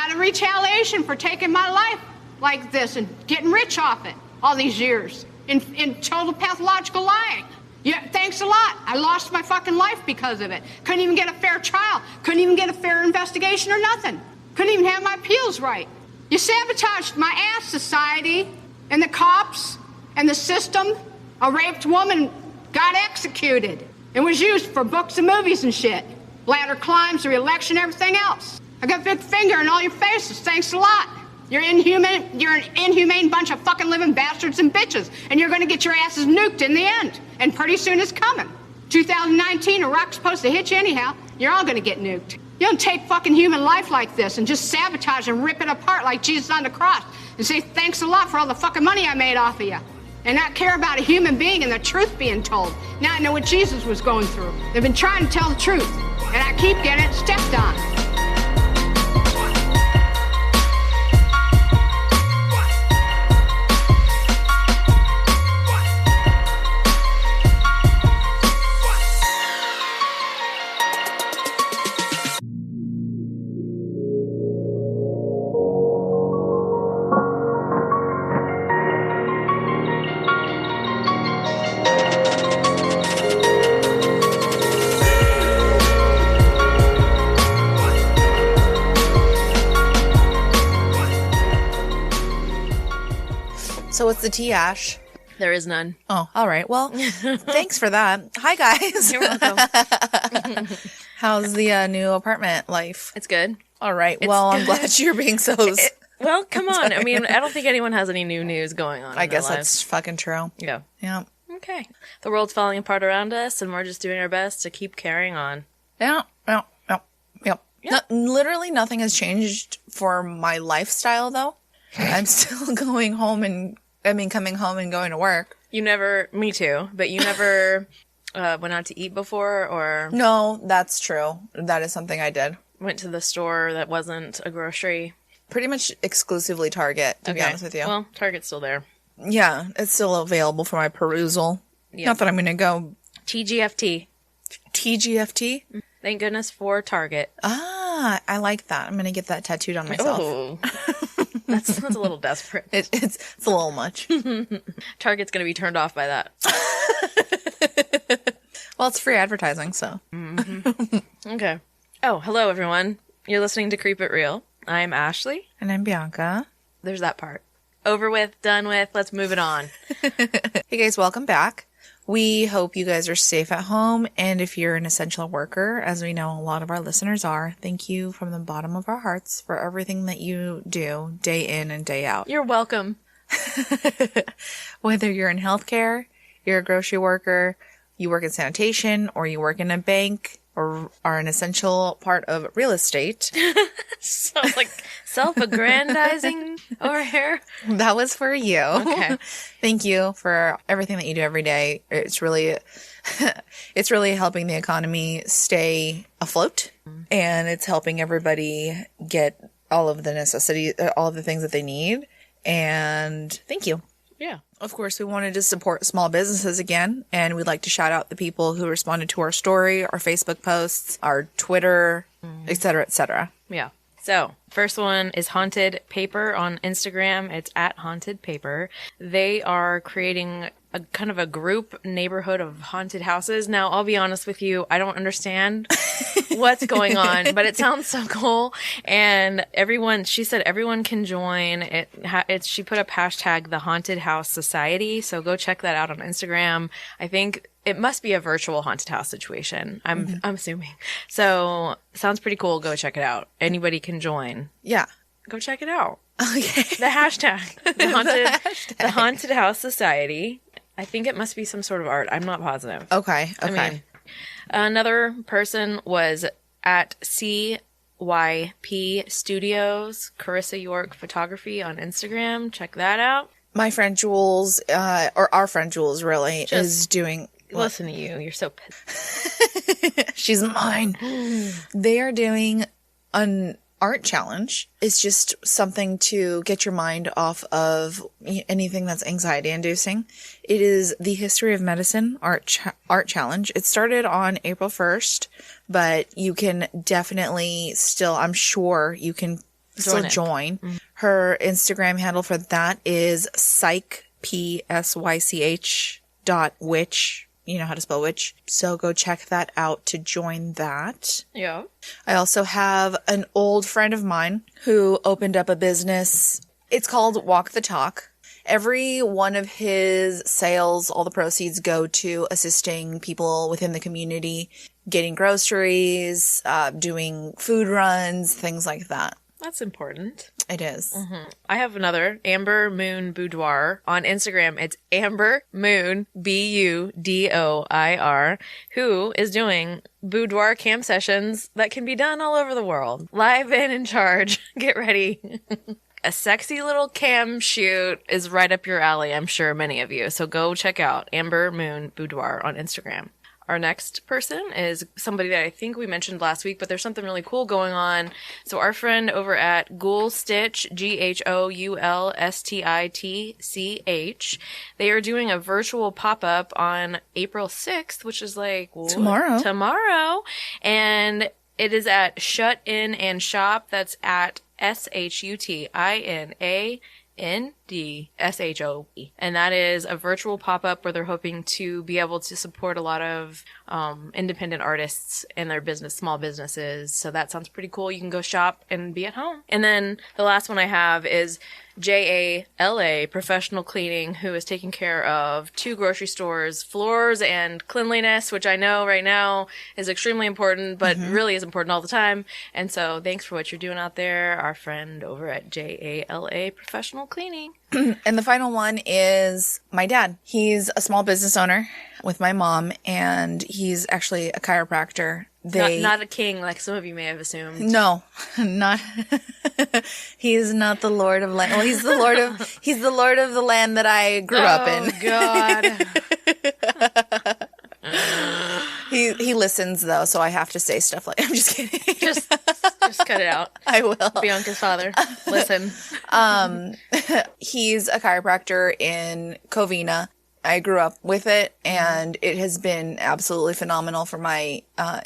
got a retaliation for taking my life like this and getting rich off it all these years in total pathological lying. Yeah, thanks a lot. I lost my fucking life because of it. Couldn't even get a fair trial. Couldn't even get a fair investigation or nothing. Couldn't even have my appeals right. You sabotaged my ass, society, and the cops, and the system. A raped woman got executed and was used for books and movies and shit. Ladder climbs, the re-election, everything else. I got a big finger in all your faces. Thanks a lot. You're an inhumane bunch of fucking living bastards and bitches, and you're gonna get your asses nuked in the end. And pretty soon it's coming. 2019, a rock's supposed to hit you anyhow. You're all gonna get nuked. You don't take fucking human life like this and just sabotage and rip it apart like Jesus on the cross and say thanks a lot for all the fucking money I made off of you. And not care about a human being and the truth being told. Now I know what Jesus was going through. They've been trying to tell the truth, and I keep getting it stepped on. So what's the tea, Ash? There is none. Oh, all right. Well, thanks for that. Hi, guys. You're welcome. How's the new apartment life? It's good. All right. Well, I'm glad you're being so... Well, come on. I mean, I don't think anyone has any new news going on. I guess that's fucking true. Yeah. Yeah. Okay. The world's falling apart around us, and we're just doing our best to keep carrying on. Yeah. Literally nothing has changed for my lifestyle, though. I'm still going home coming home and going to work. Me too, but you never went out to eat before, or? No, that's true. That is something I did. Went to the store that wasn't a grocery? Pretty much exclusively Target, to be honest with you. Well, Target's still there. Yeah, it's still available for my perusal. Yep. Not that I'm going to go... TGFT. TGFT? Thank goodness for Target. Ah, I like that. I'm going to get that tattooed on myself. Oh. That's a little desperate. It's a little much. Target's going to be turned off by that. Well, it's free advertising, so. Mm-hmm. Okay. Oh, hello, everyone. You're listening to Creep It Real. I'm Ashley. And I'm Bianca. There's that part. Over with, done with, let's move it on. Hey, guys, welcome back. We hope you guys are safe at home, and if you're an essential worker, as we know a lot of our listeners are, thank you from the bottom of our hearts for everything that you do day in and day out. You're welcome. Whether you're in healthcare, you're a grocery worker, you work in sanitation, or you work in a bank, or are an essential part of real estate. Sounds like self-aggrandizing over here. That was for you. Okay. Thank you for everything that you do every day. It's really helping the economy stay afloat, and it's helping everybody get all of the necessities, all of the things that they need. And thank you. Yeah. Of course, we wanted to support small businesses again, and we'd like to shout out the people who responded to our story, our Facebook posts, our Twitter, et cetera, et cetera. Yeah. So, first one is Haunted Paper on Instagram. It's at Haunted Paper. They are creating a kind of a group neighborhood of haunted houses. Now, I'll be honest with you, I don't understand what's going on, but it sounds so cool. And she said everyone can join. She put up hashtag the Haunted House Society. So go check that out on Instagram. I think it must be a virtual haunted house situation. I'm assuming. So sounds pretty cool. Go check it out. Anybody can join. Yeah. Go check it out. Okay. The hashtag. The Haunted House Society. I think it must be some sort of art. I'm not positive. Okay. I mean, another person was at CYP Studios, Carissa York Photography on Instagram. Check that out. My friend Jules, or our friend Jules really, is doing... Listen to you. You're so pissed. She's mine. They are doing an art challenge. It's just something to get your mind off of anything that's anxiety inducing. It is the History of Medicine art challenge. It started on April 1st, but you can definitely still, I'm sure you can So join. Her Instagram handle for that is psych, PSYCH .witch. You know how to spell witch. So go check that out to join that. Yeah. I also have an old friend of mine who opened up a business. It's called Walk the Talk. Every one of his sales, all the proceeds go to assisting people within the community, getting groceries, doing food runs, things like that. That's important. It is. I have another, Amber Moon Boudoir. On Instagram, it's Amber Moon, Budoir, who is doing boudoir cam sessions that can be done all over the world. Live and in charge. Get ready. A sexy little cam shoot is right up your alley, I'm sure many of you. So go check out Amber Moon Boudoir on Instagram. Our next person is somebody that I think we mentioned last week, but there's something really cool going on. So our friend over at Ghoul Stitch, GHOULSTITCH, they are doing a virtual pop-up on April 6th, which is like tomorrow. And it is at Shut In and Shop. That's at SHUTINANDSHOE. And that is a virtual pop-up where they're hoping to be able to support a lot of independent artists and their small businesses. So that sounds pretty cool. You can go shop and be at home. And then the last one I have is JALA Professional Cleaning, who is taking care of 2 grocery stores, floors and cleanliness, which I know right now is extremely important, but really is important all the time. And so thanks for what you're doing out there, our friend over at JALA Professional Cleaning. And the final one is my dad. He's a small business owner with my mom, and he's actually a chiropractor. Not a king like some of you may have assumed. No, not. He's not the Lord of land. Well, he's the Lord of the land that I grew up in. Oh God. He listens though, so I have to say stuff like, I'm just kidding. Just cut it out. I will. Bianca's father. Listen. He's a chiropractor in Covina. I grew up with it, and it has been absolutely phenomenal for my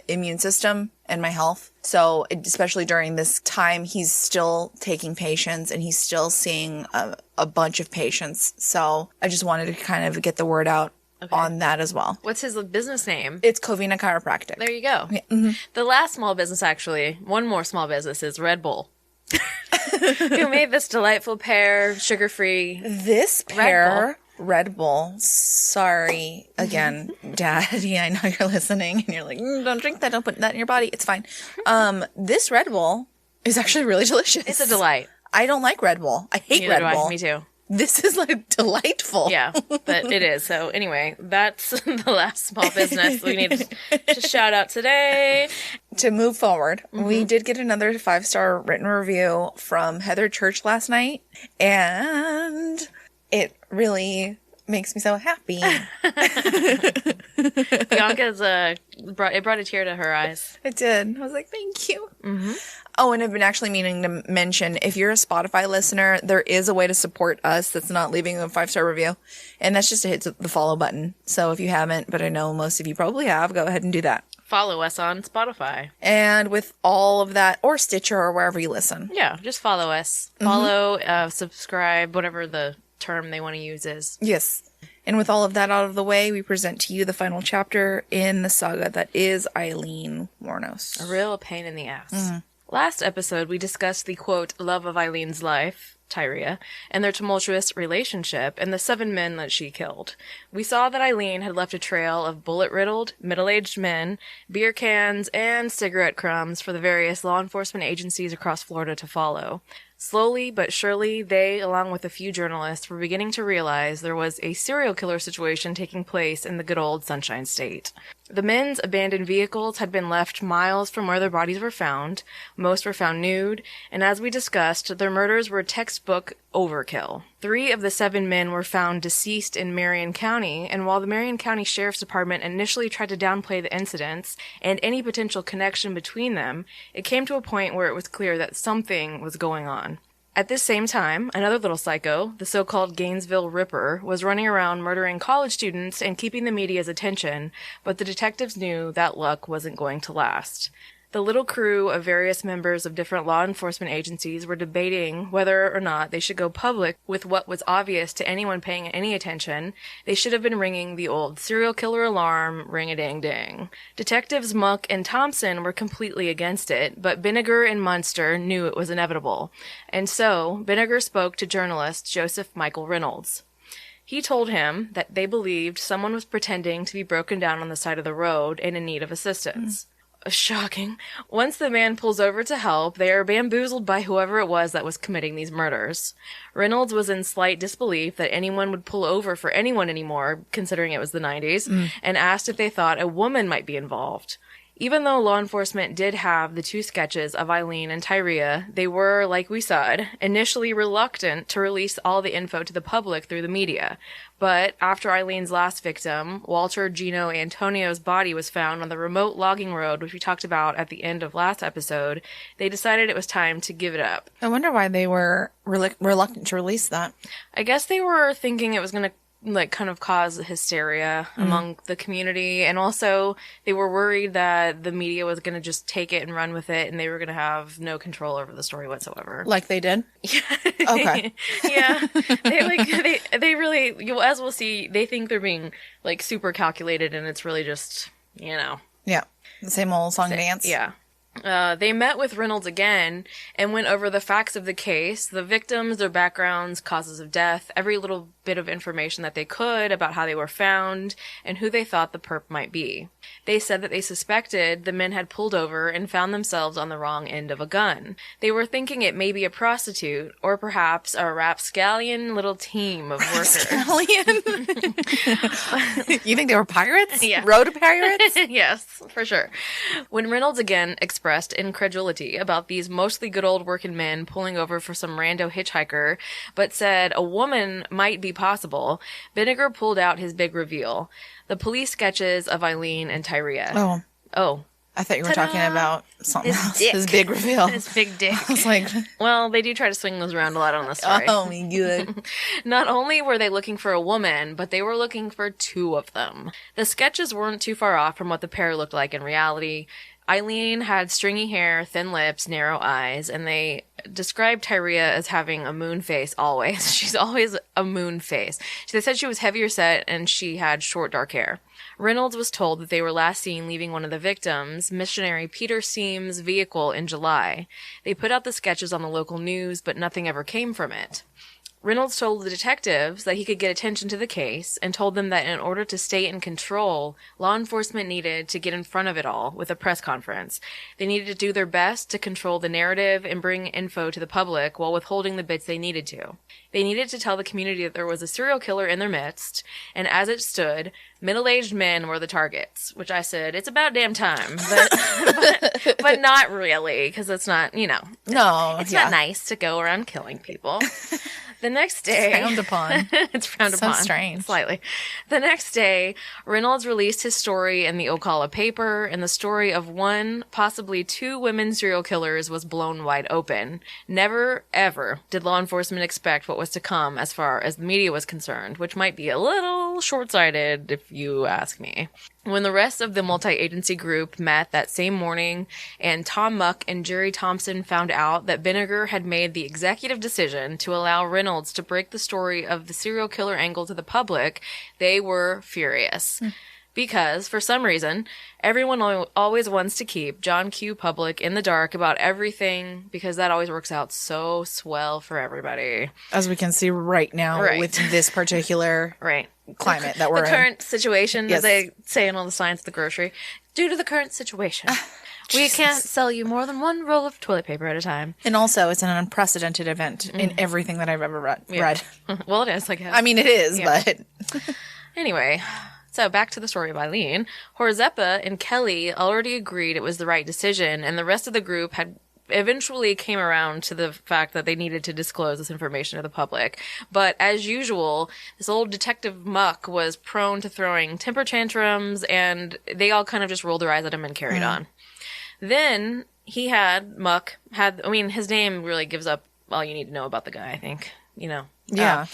immune system and my health. So especially during this time, he's still taking patients, and he's still seeing a bunch of patients. So I just wanted to kind of get the word out on that as well. What's his business name? It's Covina Chiropractic. There you go. Yeah. The last small business, actually, one more small business is Red Bull. Who made this delightful pear, sugar-free This pear... Red Bull. Sorry. Again, Daddy, I know you're listening and you're like, don't drink that. Don't put that in your body. It's fine. This Red Bull is actually really delicious. It's a delight. I don't like Red Bull. I hate Neither Red Bull. Me too. This is like delightful. Yeah, but it is. So anyway, that's the last small business we need to shout out today. To move forward, we did get another 5-star written review from Heather Church last night, and it really makes me so happy. Bianca's brought a tear to her eyes. It did. I was like, thank you. Oh, and I've been actually meaning to mention, if you're a Spotify listener, there is a way to support us that's not leaving a 5-star review, and that's just to hit the follow button. So if you haven't, but I know most of you probably have, go ahead and do that. Follow us on Spotify. And with all of that, or Stitcher, or wherever you listen. Yeah, just follow us. Follow, subscribe, whatever the term they want to use is. Yes. And with all of that out of the way, we present to you the final chapter in the saga that is Aileen Wuornos. A real pain in the ass. Last episode, we discussed the, quote, love of Eileen's life, Tyria, and their tumultuous relationship, and the 7 men that she killed. We saw that Aileen had left a trail of bullet-riddled, middle-aged men, beer cans, and cigarette crumbs for the various law enforcement agencies across Florida to follow. Slowly but surely, they, along with a few journalists, were beginning to realize there was a serial killer situation taking place in the good old Sunshine State. The men's abandoned vehicles had been left miles from where their bodies were found. Most were found nude, and as we discussed, their murders were textbook overkill. 3 of the 7 men were found deceased in Marion County, and while the Marion County Sheriff's Department initially tried to downplay the incidents and any potential connection between them, it came to a point where it was clear that something was going on. At this same time, another little psycho, the so-called Gainesville Ripper, was running around murdering college students and keeping the media's attention, but the detectives knew that luck wasn't going to last. The little crew of various members of different law enforcement agencies were debating whether or not they should go public with what was obvious to anyone paying any attention. They should have been ringing the old serial killer alarm, ring-a-ding-ding. Detectives Muck and Thompson were completely against it, but Vinegar and Munster knew it was inevitable. And so, Vinegar spoke to journalist Joseph Michael Reynolds. He told him that they believed someone was pretending to be broken down on the side of the road and in need of assistance. Shocking. Once the man pulls over to help, they are bamboozled by whoever it was that was committing these murders. Reynolds was in slight disbelief that anyone would pull over for anyone anymore, considering it was the 90s, and asked if they thought a woman might be involved. Even though law enforcement did have the 2 sketches of Aileen and Tyria, they were, like we said, initially reluctant to release all the info to the public through the media. But after Eileen's last victim, Walter Gino Antonio's body was found on the remote logging road, which we talked about at the end of last episode, they decided it was time to give it up. I wonder why they were reluctant to release that. I guess they were thinking it was going to kind of cause hysteria among the community, and also they were worried that the media was going to just take it and run with it, and they were going to have no control over the story whatsoever. Like they did? Yeah. Okay. Yeah. They really, as we'll see, they think they're being super calculated, and it's really just, Yeah. The same old song and dance. Yeah. They met with Reynolds again and went over the facts of the case, the victims, their backgrounds, causes of death, every little bit of information that they could about how they were found and who they thought the perp might be. They said that they suspected the men had pulled over and found themselves on the wrong end of a gun. They were thinking it may be a prostitute or perhaps a rapscallion little team of workers. You think they were pirates? Yeah. Road pirates? Yes, for sure. When Reynolds again expressed incredulity about these mostly good old working men pulling over for some rando hitchhiker, but said a woman might be possible, Vinegar pulled out his big reveal. The police sketches of Aileen and Tyria. Oh. I thought you were talking about something else. Dick. His big reveal. His big dick. I was like... Well, they do try to swing those around a lot on the story. Oh, my God. Not only were they looking for a woman, but they were looking for 2 of them. The sketches weren't too far off from what the pair looked like in reality. Eileen had stringy hair, thin lips, narrow eyes, and they described Tyria as having a moon face always. She's always a moon face. They said she was heavier set and she had short dark hair. Reynolds was told that they were last seen leaving one of the victims, missionary Peter Seam's vehicle, in July. They put out the sketches on the local news, but nothing ever came from it. Reynolds told the detectives that he could get attention to the case and told them that in order to stay in control, law enforcement needed to get in front of it all with a press conference. They needed to do their best to control the narrative and bring info to the public while withholding the bits they needed to. They needed to tell the community that there was a serial killer in their midst, and as it stood, middle-aged men were the targets, which I said, it's about damn time, but not really, because it's not, No, it's not nice to go around killing people. The next day... It's frowned upon. It's frowned upon. So strange. Slightly. The next day, Reynolds released his story in the Ocala paper, and the story of 1, possibly 2 women serial killers was blown wide open. Never, ever did law enforcement expect what was to come as far as the media was concerned, which might be a little short-sighted if you ask me. When the rest of the multi-agency group met that same morning and Tom Muck and Jerry Thompson found out that Vinegar had made the executive decision to allow Reynolds to break the story of the serial killer angle to the public, they were furious. Because, for some reason, everyone always wants to keep John Q. Public in the dark about everything because that always works out so swell for everybody. As we can see right now with this particular climate that we're in. The current situation, as they say in all the signs at the grocery. Due to the current situation, we can't sell you more than 1 roll of toilet paper at a time. And also, it's an unprecedented event in everything that I've ever read. Well, it is, I guess. I mean, it is, but... Anyway... So, back to the story of Aileen. Horzeppa and Kelly already agreed it was the right decision, and the rest of the group had eventually came around to the fact that they needed to disclose this information to the public. But, as usual, this old Detective Muck was prone to throwing temper tantrums, and they all kind of just rolled their eyes at him and carried on. Then, his name really gives up all you need to know about the guy, I think. you know. Yeah.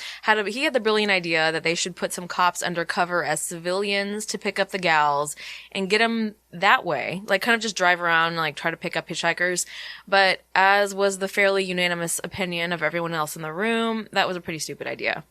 He had the brilliant idea that they should put some cops undercover as civilians to pick up the gals and get them that way. Like, kind of just drive around and, like, try to pick up hitchhikers. But as was the fairly unanimous opinion of everyone else in the room, that was a pretty stupid idea.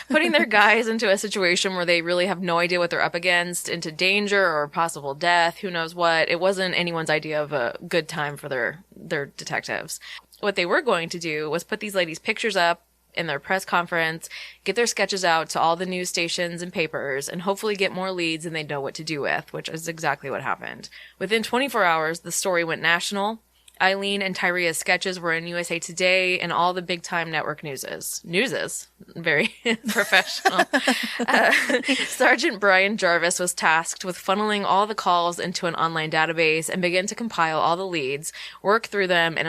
Putting their guys into a situation where they really have no idea what they're up against, into danger or possible death, who knows what, it wasn't anyone's idea of a good time for their detectives. What they were going to do was put these ladies' pictures up in their press conference, get their sketches out to all the news stations and papers, and hopefully get more leads than they know what to do with, which is exactly what happened. Within 24 hours, the story went national. Aileen and Tyria's sketches were in USA Today and all the big-time network newses. Very professional. Sergeant Brian Jarvis was tasked with funneling all the calls into an online database and began to compile all the leads, work through them, and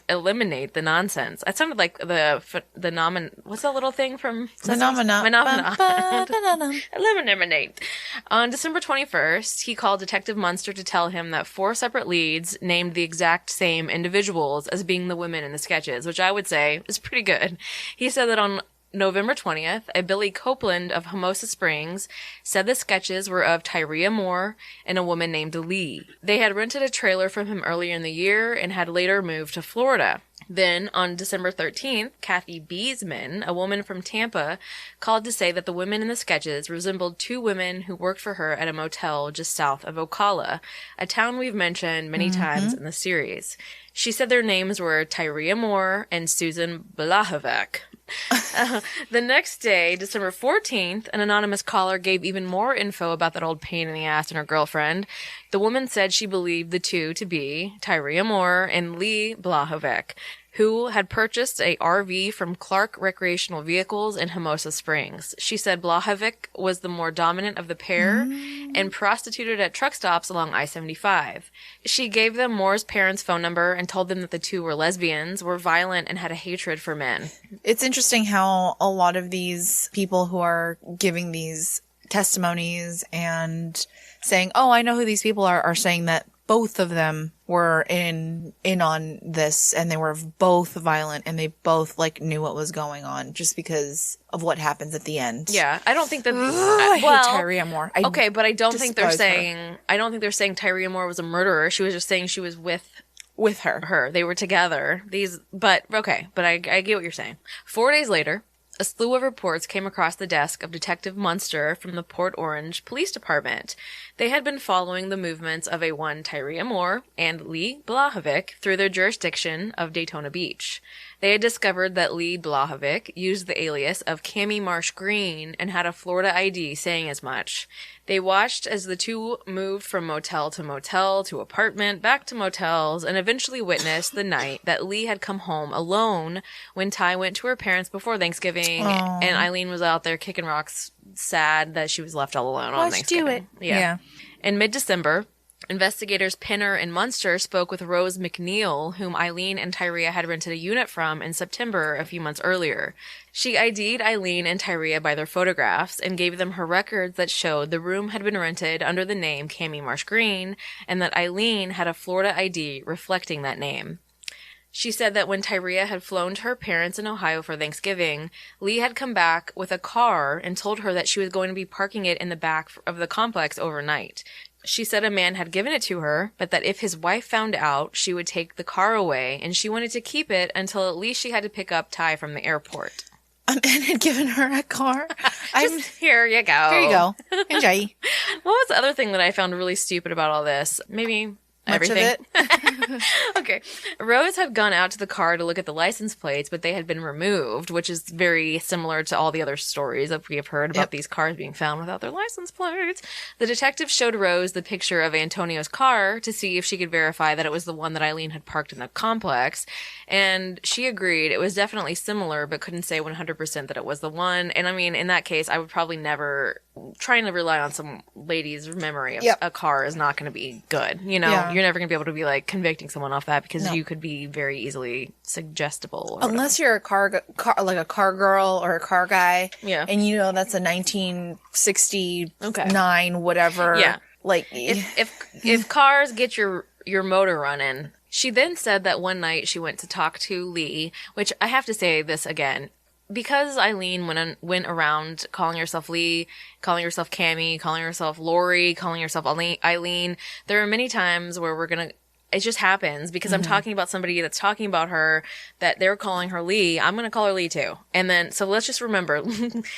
eliminate the nonsense. That sounded like what's that little thing from Eliminate. On December 21st, he called Detective Munster to tell him that 4 separate leads named the exact same individuals as being the women in the sketches, which I would say is pretty good. He said that on November 20th, a Billy Copeland of Hermosa Springs said the sketches were of Tyria Moore and a woman named Lee. They had rented a trailer from him earlier in the year and had later moved to Florida. Then, on December 13th, Kathy Beesman, a woman from Tampa, called to say that the women in the sketches resembled 2 women who worked for her at a motel just south of Ocala, a town we've mentioned many times in the series. She said their names were Tyria Moore and Susan Blahovec. The next day, December 14th, an anonymous caller gave even more info about that old pain in the ass and her girlfriend. The woman said she believed the 2 to be Tyria Moore and Lee Blahovec, who had purchased a RV from Clark Recreational Vehicles in Hermosa Springs. She said Blahovec was the more dominant of the pair and prostituted at truck stops along I-75. She gave them Moore's parents' phone number and told them that the 2 were lesbians, were violent, and had a hatred for men. It's interesting how a lot of these people who are giving these testimonies and saying, oh, I know who these people are saying that both of them were in on this, and they were both violent, and they both knew what was going on just because of what happens at the end. Yeah, I don't think that. I hate Tyria Moore. But I don't think they're saying. Her. I don't think they're saying Tyria Moore was a murderer. She was just saying she was with her. They were together. But I get what you're saying. 4 days later, a slew of reports came across the desk of Detective Munster from the Port Orange Police Department. They had been following the movements of one Tyria Moore and Lee Blahovec through their jurisdiction of Daytona Beach. They had discovered that Lee Blahovec used the alias of Cammie Marsh Green and had a Florida ID saying as much. They watched as the 2 moved from motel to apartment, back to motels, and eventually witnessed the night that Lee had come home alone when Ty went to her parents before Thanksgiving, and Aileen was out there kicking rocks, sad that she was left all alone on Thanksgiving. Let's do it. Yeah. In mid-December, investigators Pinner and Munster spoke with Rose McNeil, whom Aileen and Tyria had rented a unit from in September a few months earlier. She ID'd Aileen and Tyria by their photographs and gave them her records that showed the room had been rented under the name Cammie Marsh Green and that Aileen had a Florida ID reflecting that name. She said that when Tyria had flown to her parents in Ohio for Thanksgiving, Lee had come back with a car and told her that she was going to be parking it in the back of the complex overnight. She said a man had given it to her, but that if his wife found out, she would take the car away, and she wanted to keep it until at least she had to pick up Ty from the airport. A man had given her a car? Here you go. Here you go. Enjoy. What was the other thing that I found really stupid about all this? Maybe everything. Much of it? Okay. Rose had gone out to the car to look at the license plates, but they had been removed, which is very similar to all the other stories that we have heard about these cars being found without their license plates. The detective showed Rose the picture of Antonio's car to see if she could verify that it was the one that Aileen had parked in the complex, and she agreed it was definitely similar, but couldn't say 100% that it was the one. And I mean, in that case, I would probably never... Trying to rely on some lady's memory of a car is not going to be good. You know, you're never going to be able to be convicting someone off that because you could be very easily suggestible. Unless you're a car like a car girl or a car guy. Yeah. And that's a 1969 whatever. Yeah. Like if cars get your motor running, She then said that one night she went to talk to Lee, which I have to say this again. Because Aileen went around calling herself Lee, calling herself Cammy, calling herself Lori, calling herself Aileen, there are many times where it just happens because I'm talking about somebody that's talking about her that they're calling her Lee. I'm going to call her Lee too. And then, so let's just remember,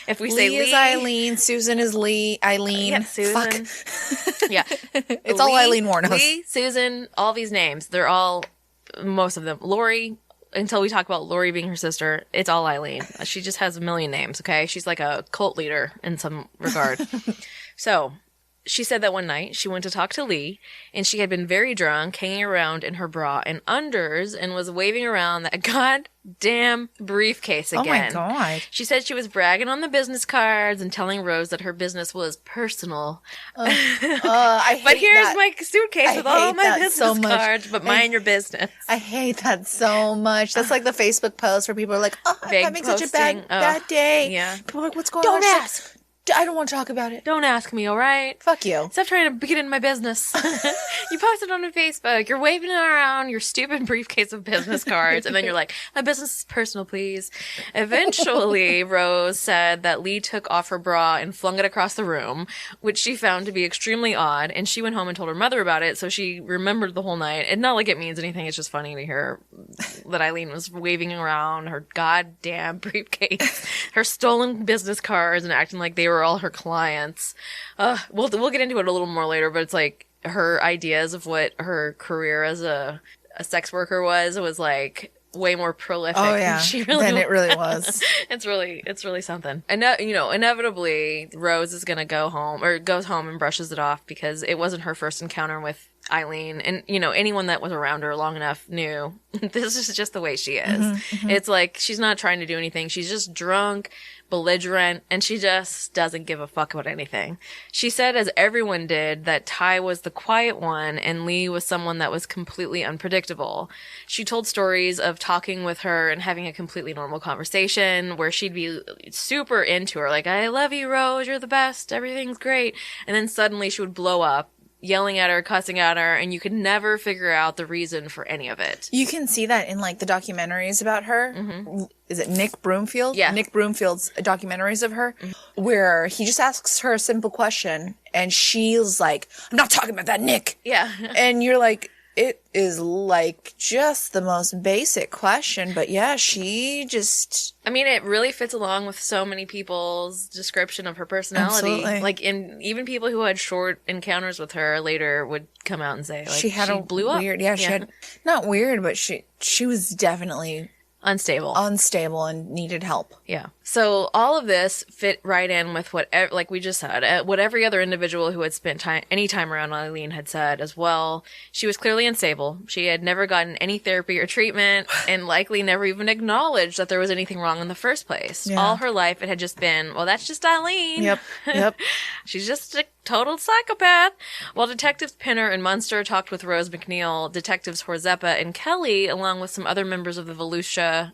if we say Lee is Aileen, Susan is Lee, Aileen. Yeah, Susan. Fuck. Yeah. It's all Aileen Wuornos. Lee, Susan, all these names. They're all, most of them. Lori, until we talk about Lori being her sister, it's all Aileen. She just has a million names, okay? She's like a cult leader in some regard. So, she said that one night she went to talk to Lee, and she had been very drunk, hanging around in her bra and unders, and was waving around that goddamn briefcase again. Oh my God. She said she was bragging on the business cards and telling Rose that her business was personal. I hate But here's that. my suitcase with all my business cards, but mind your business. I hate that so much. That's like the Facebook post where people are like, oh, I'm Vague having such a posting. bad day. Yeah. People are like, what's going on? Don't ask. I don't want to talk about it. Don't ask me, all right? Fuck you. Stop trying to get in my business. You posted on Facebook. You're waving around your stupid briefcase of business cards. And then you're like, my business is personal, please. Eventually, Rose said that Lee took off her bra and flung it across the room, which she found to be extremely odd. And she went home and told her mother about it. So she remembered the whole night. And not like it means anything. It's just funny to hear that Aileen was waving around her goddamn briefcase, her stolen business cards, and acting like they were all her clients. We'll get into it a little more later, but it's like her ideas of what her career as a sex worker was like way more prolific. Oh yeah, than it really was. It's really something. And inevitably Rose is gonna go home or goes home and brushes it off because it wasn't her first encounter with Aileen, and anyone that was around her long enough knew this is just the way she is. It's like she's not trying to do anything. She's just drunk, belligerent, and she just doesn't give a fuck about anything. She said, as everyone did, that Ty was the quiet one and Lee was someone that was completely unpredictable. She told stories of talking with her and having a completely normal conversation where she'd be super into her, like, I love you, Rose, you're the best, everything's great. And then suddenly she would blow up, yelling at her, cussing at her, and you could never figure out the reason for any of it. You can see that in like the documentaries about her. Is it Nick Broomfield? Yeah. Nick Broomfield's documentaries of her, where he just asks her a simple question and she's like, I'm not talking about that, Nick. Yeah. And you're like, it is like just the most basic question, but yeah, she just... I mean, it really fits along with so many people's description of her personality. Absolutely. Like, even people who had short encounters with her later would come out and say, like, she had a blew up. weird, she had, not weird, but she was definitely unstable and needed help. Yeah. So all of this fit right in with what, like we just said, what every other individual who had spent any time around Aileen had said as well. She was clearly unstable. She had never gotten any therapy or treatment and likely never even acknowledged that there was anything wrong in the first place. Yeah. All her life it had just been, well, that's just Aileen. Yep. She's just a total psychopath. While Detectives Pinner and Munster talked with Rose McNeil, Detectives Horzeppa and Kelly, along with some other members of the Volusia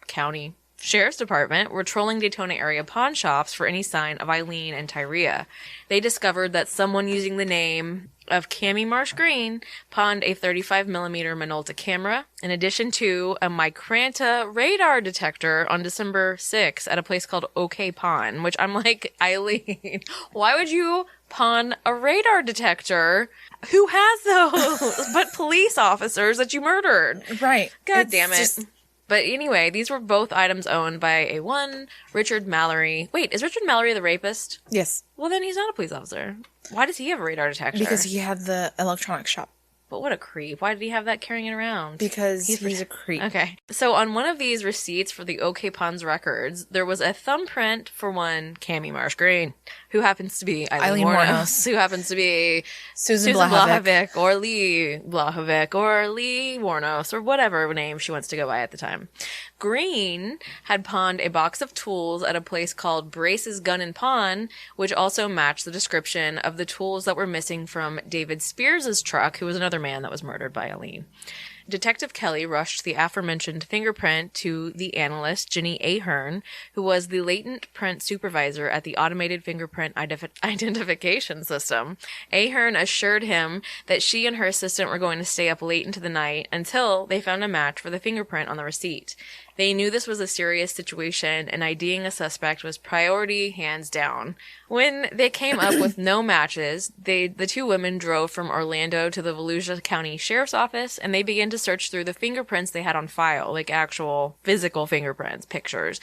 County Sheriff's Department, were trolling Daytona area pawn shops for any sign of Aileen and Tyria. They discovered that someone using the name of Cammie Marsh Green pawned a 35mm Minolta camera, in addition to a Micranta radar detector on December 6th at a place called OK Pawn, which I'm like, Aileen, why would you pawn a radar detector? Who has those but police officers that you murdered? Right. God damn it. But anyway, these were both items owned by a one Richard Mallory. Wait, is Richard Mallory the rapist? Yes. Well, then he's not a police officer. Why does he have a radar detector? Because he had the electronics shop. But what a creep. Why did he have that carrying it around? Because he's a creep. Okay. So on one of these receipts for the OK Pawn's records, there was a thumbprint for one Cammie Marsh Green, who happens to be Aileen Wuornos, who happens to be Susan Blahovic, or Lee Blahovic, or Lee Wuornos, or whatever name she wants to go by at the time. Green had pawned a box of tools at a place called Brace's Gun and Pawn, which also matched the description of the tools that were missing from David Spears' truck, who was another man that was murdered by Aileen. Detective Kelly rushed the aforementioned fingerprint to the analyst, Jenny Ahern, who was the latent print supervisor at the automated fingerprint identification system. Ahern assured him that she and her assistant were going to stay up late into the night until they found a match for the fingerprint on the receipt. They knew this was a serious situation, and IDing a suspect was priority, hands down. When they came up with no matches, the two women drove from Orlando to the Volusia County Sheriff's Office, and they began to search through the fingerprints they had on file, like actual physical fingerprints, pictures.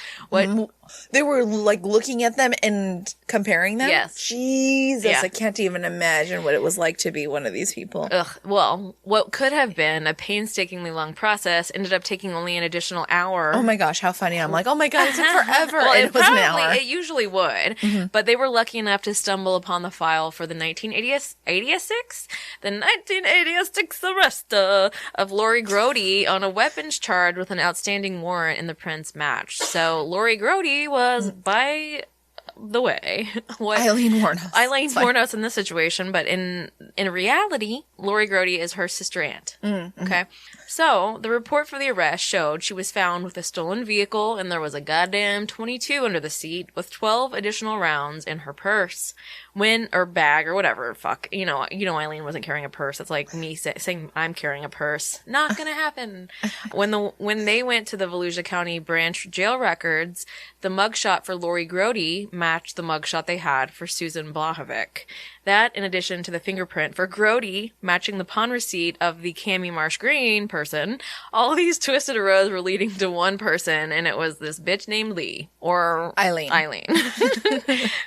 They were like looking at them and comparing them? Yes. Jesus, Yeah. I can't even imagine what it was like to be one of these people. Ugh. Well, what could have been a painstakingly long process ended up taking only an additional hour. Oh my gosh, how funny. I'm like, oh my God, it took forever. Well, and it was an hour. It usually would. But they were lucky enough to stumble upon the file for the 1986 arrest of Lori Grody on a weapons charge with an outstanding warrant, and the prints matched. So Lori Grody was, by the way, Aileen Wuornos. Aileen Wuornos in this situation, but in reality, Lori Grody is her sister aunt. Okay? So, the report for the arrest showed she was found with a stolen vehicle, and there was a goddamn .22 under the seat with 12 additional rounds in her purse. Or bag, or whatever, fuck. You know, Aileen wasn't carrying a purse. It's like me saying I'm carrying a purse. Not gonna happen. When they went to the Volusia County Branch jail records, the mugshot for Lori Grody matched the mugshot they had for Susan Blahovic. That, in addition to the fingerprint for Grody matching the pawn receipt of the Cammie Marsh Green person, all these twisted arrows were leading to one person, and it was this bitch named Lee. Or Aileen.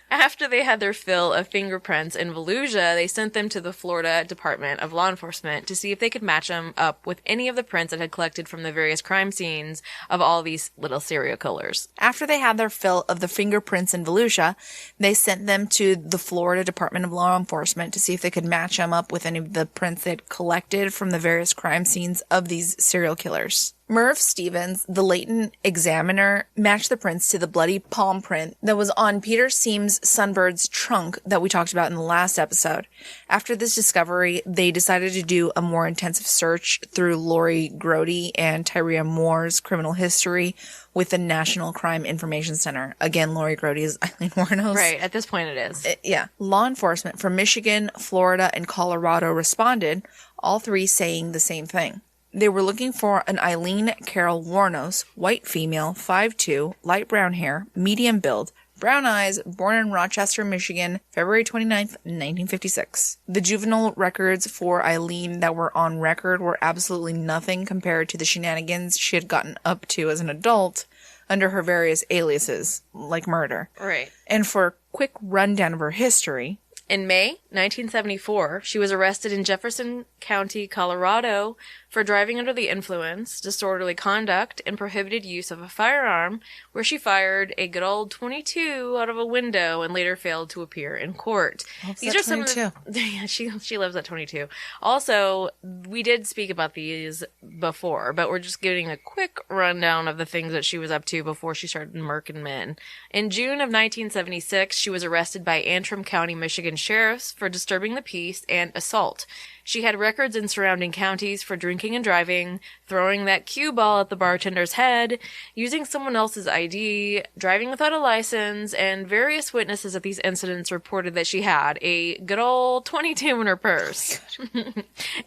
After they had their fill of fingerprints in Volusia, they sent them to the Florida Department of Law Enforcement to see if they could match them up with any of the prints that had collected from the various crime scenes of all these little serial killers. After they had their fill of the fingerprints in Volusia, they sent them to the Florida Department of Law Enforcement to see if they could match them up with any of the prints they had collected from the various crime scenes of these serial killers. Merv Stevens, the latent examiner, matched the prints to the bloody palm print that was on Peter Seam's Sunbird's trunk that we talked about in the last episode. After this discovery, they decided to do a more intensive search through Lori Grody and Tyria Moore's criminal history with the National Crime Information Center. Again, Lori Grody is Aileen Wuornos. Right, at this point it is. Yeah. Law enforcement from Michigan, Florida, and Colorado responded, all three saying the same thing. They were looking for an Aileen Carol Wuornos, white female, 5'2", light brown hair, medium build, brown eyes, born in Rochester, Michigan, February 29th, 1956. The juvenile records for Aileen that were on record were absolutely nothing compared to the shenanigans she had gotten up to as an adult under her various aliases, like murder. Right. And for a quick rundown of her history... In May 1974, she was arrested in Jefferson County, Colorado, for driving under the influence, disorderly conduct, and prohibited use of a firearm, where she fired a good old .22 out of a window and later failed to appear in court. These are some of the, yeah, she loves that .22. Also, we did speak about these before, but we're just giving a quick rundown of the things that she was up to before she started murking men. In June of 1976, she was arrested by Antrim County, Michigan sheriffs for disturbing the peace and assault. She had records in surrounding counties for drinking and driving, throwing that cue ball at the bartender's head, using someone else's ID, driving without a license, and various witnesses at these incidents reported that she had a good old .22 in her purse.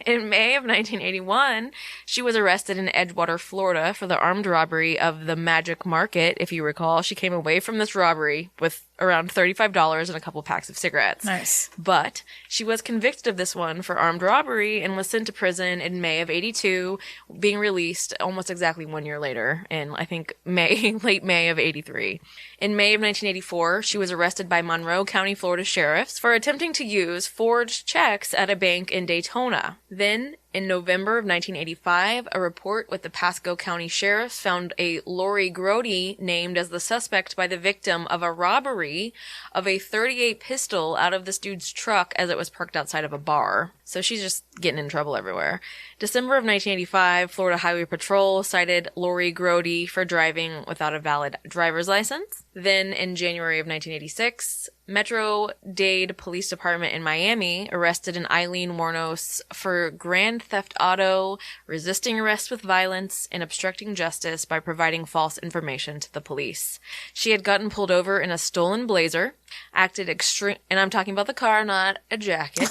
In May of 1981, she was arrested in Edgewater, Florida for the armed robbery of the Magic Market. If you recall, she came away from this robbery with around $35 and a couple packs of cigarettes. Nice. But she was convicted of this one for armed robbery and was sent to prison in May of 82, being released almost exactly 1 year later in, I think, late May of 83. In May of 1984, she was arrested by Monroe County, Florida sheriffs for attempting to use forged checks at a bank in Daytona. Then, in November of 1985, a report with the Pasco County Sheriffs found a Lori Grody named as the suspect by the victim of a robbery of a .38 pistol out of this dude's truck as it was parked outside of a bar. So she's just getting in trouble everywhere. December of 1985, Florida Highway Patrol cited Lori Grody for driving without a valid driver's license. Then, in January of 1986, Metro-Dade Police Department in Miami arrested an Aileen Wuornos for grand theft auto, resisting arrest with violence, and obstructing justice by providing false information to the police. She had gotten pulled over in a stolen blazer, and I'm talking about the car, not a jacket,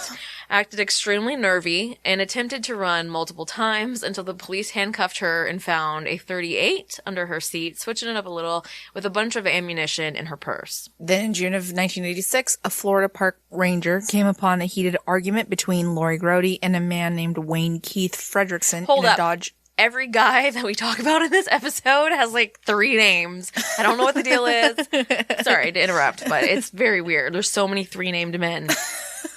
acted extremely nervy, and attempted to run multiple times until the police handcuffed her and found a .38 under her seat, switching it up a little, with a bunch of ammunition in her purse. Then in June of 1986, a Florida park ranger came upon a heated argument between Lori Grody and a man named Wayne Keith Fredrickson in a Dodge. Every guy that we talk about in this episode has like 3 names. I don't know what the deal is. Sorry to interrupt, but it's very weird. There's so many 3-named men.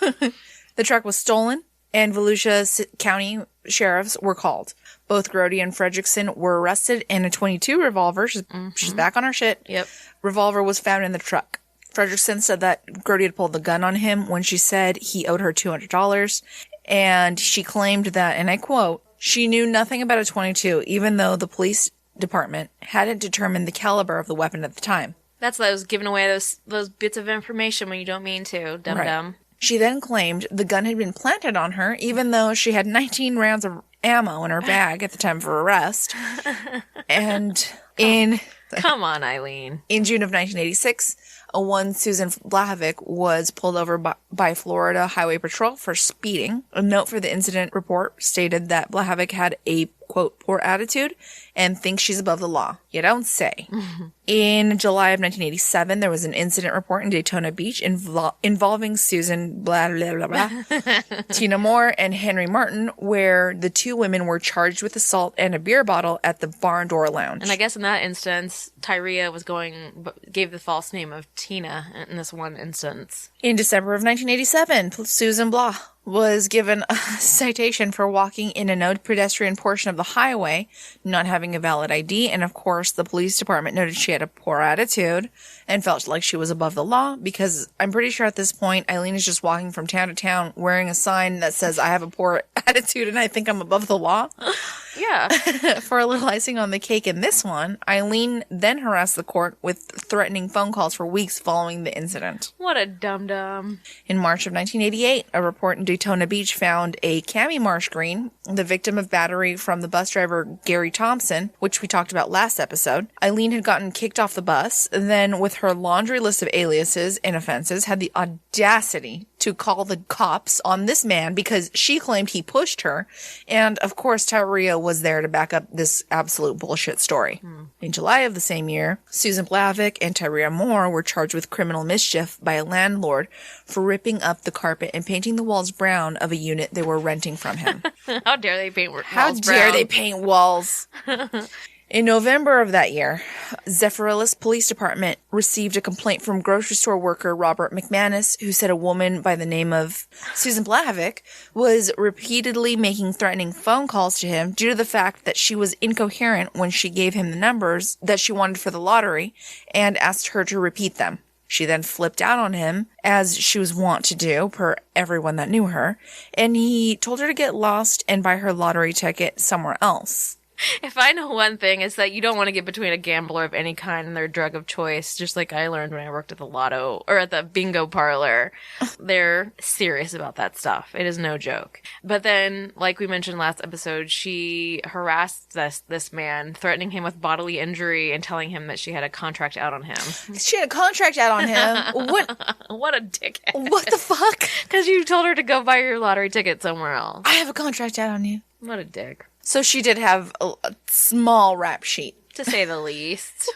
The truck was stolen, and Volusia County sheriffs were called. Both Grody and Fredrickson were arrested, and a .22 revolver, she's back on her shit, revolver was found in the truck. Fredrickson said that Grody had pulled the gun on him when she said he owed her $200, and she claimed that, and I quote, she knew nothing about a .22, even though the police department hadn't determined the caliber of the weapon at the time. That's those giving away those bits of information when you don't mean to, dum-dum. Right. She then claimed the gun had been planted on her, even though she had 19 rounds of ammo in her bag at the time of her arrest. And Come on, Aileen. In June of 1986, one Susan Blahovic was pulled over by Florida Highway Patrol for speeding. A note for the incident report stated that Blahovic had a, quote, poor attitude and thinks she's above the law. You don't say. In July of 1987, there was an incident report in Daytona Beach involving Susan blah, blah, blah, blah, Tina Moore and Henry Martin, where the 2 women were charged with assault and a beer bottle at the Barn Door Lounge. And I guess in that instance, Tyria gave the false name of Tina in this one instance. In December of 1987, Susan Blah was given a citation for walking in a no pedestrian portion of the highway, not having a valid ID, and of course the police department noted she had a poor attitude and felt like she was above the law, because I'm pretty sure at this point Aileen is just walking from town to town wearing a sign that says I have a poor attitude and I think I'm above the law. Yeah. For a little icing on the cake in this one, Aileen then harassed the court with threatening phone calls for weeks following the incident. What a dum-dum. In March of 1988, a report in Daytona Beach found a Cammie Marsh Green, the victim of battery from the bus driver Gary Thompson, which we talked about last episode. Aileen had gotten kicked off the bus, then with her laundry list of aliases and offenses, had the audacity to call the cops on this man because she claimed he pushed her. And of course, Tyria was there to back up this absolute bullshit story. In July of the same year, Susan Blahovic and Tyria Moore were charged with criminal mischief by a landlord for ripping up the carpet and painting the walls brown of a unit they were renting from him. How dare they paint walls How brown? dare they paint walls? In November of that year, Zephyrhills Police Department received a complaint from grocery store worker Robert McManus, who said a woman by the name of Susan Blahovic was repeatedly making threatening phone calls to him due to the fact that she was incoherent when she gave him the numbers that she wanted for the lottery and asked her to repeat them. She then flipped out on him, as she was wont to do, per everyone that knew her, and he told her to get lost and buy her lottery ticket somewhere else. If I know one thing, it's that you don't want to get between a gambler of any kind and their drug of choice, just like I learned when I worked at the lotto, or at the bingo parlor. They're serious about that stuff. It is no joke. But then, like we mentioned last episode, she harassed this man, threatening him with bodily injury and telling him that she had a contract out on him. She had a contract out on him? What a dickhead. What the fuck? Because you told her to go buy your lottery ticket somewhere else. I have a contract out on you. What a dick. So she did have a small rap sheet, to say the least.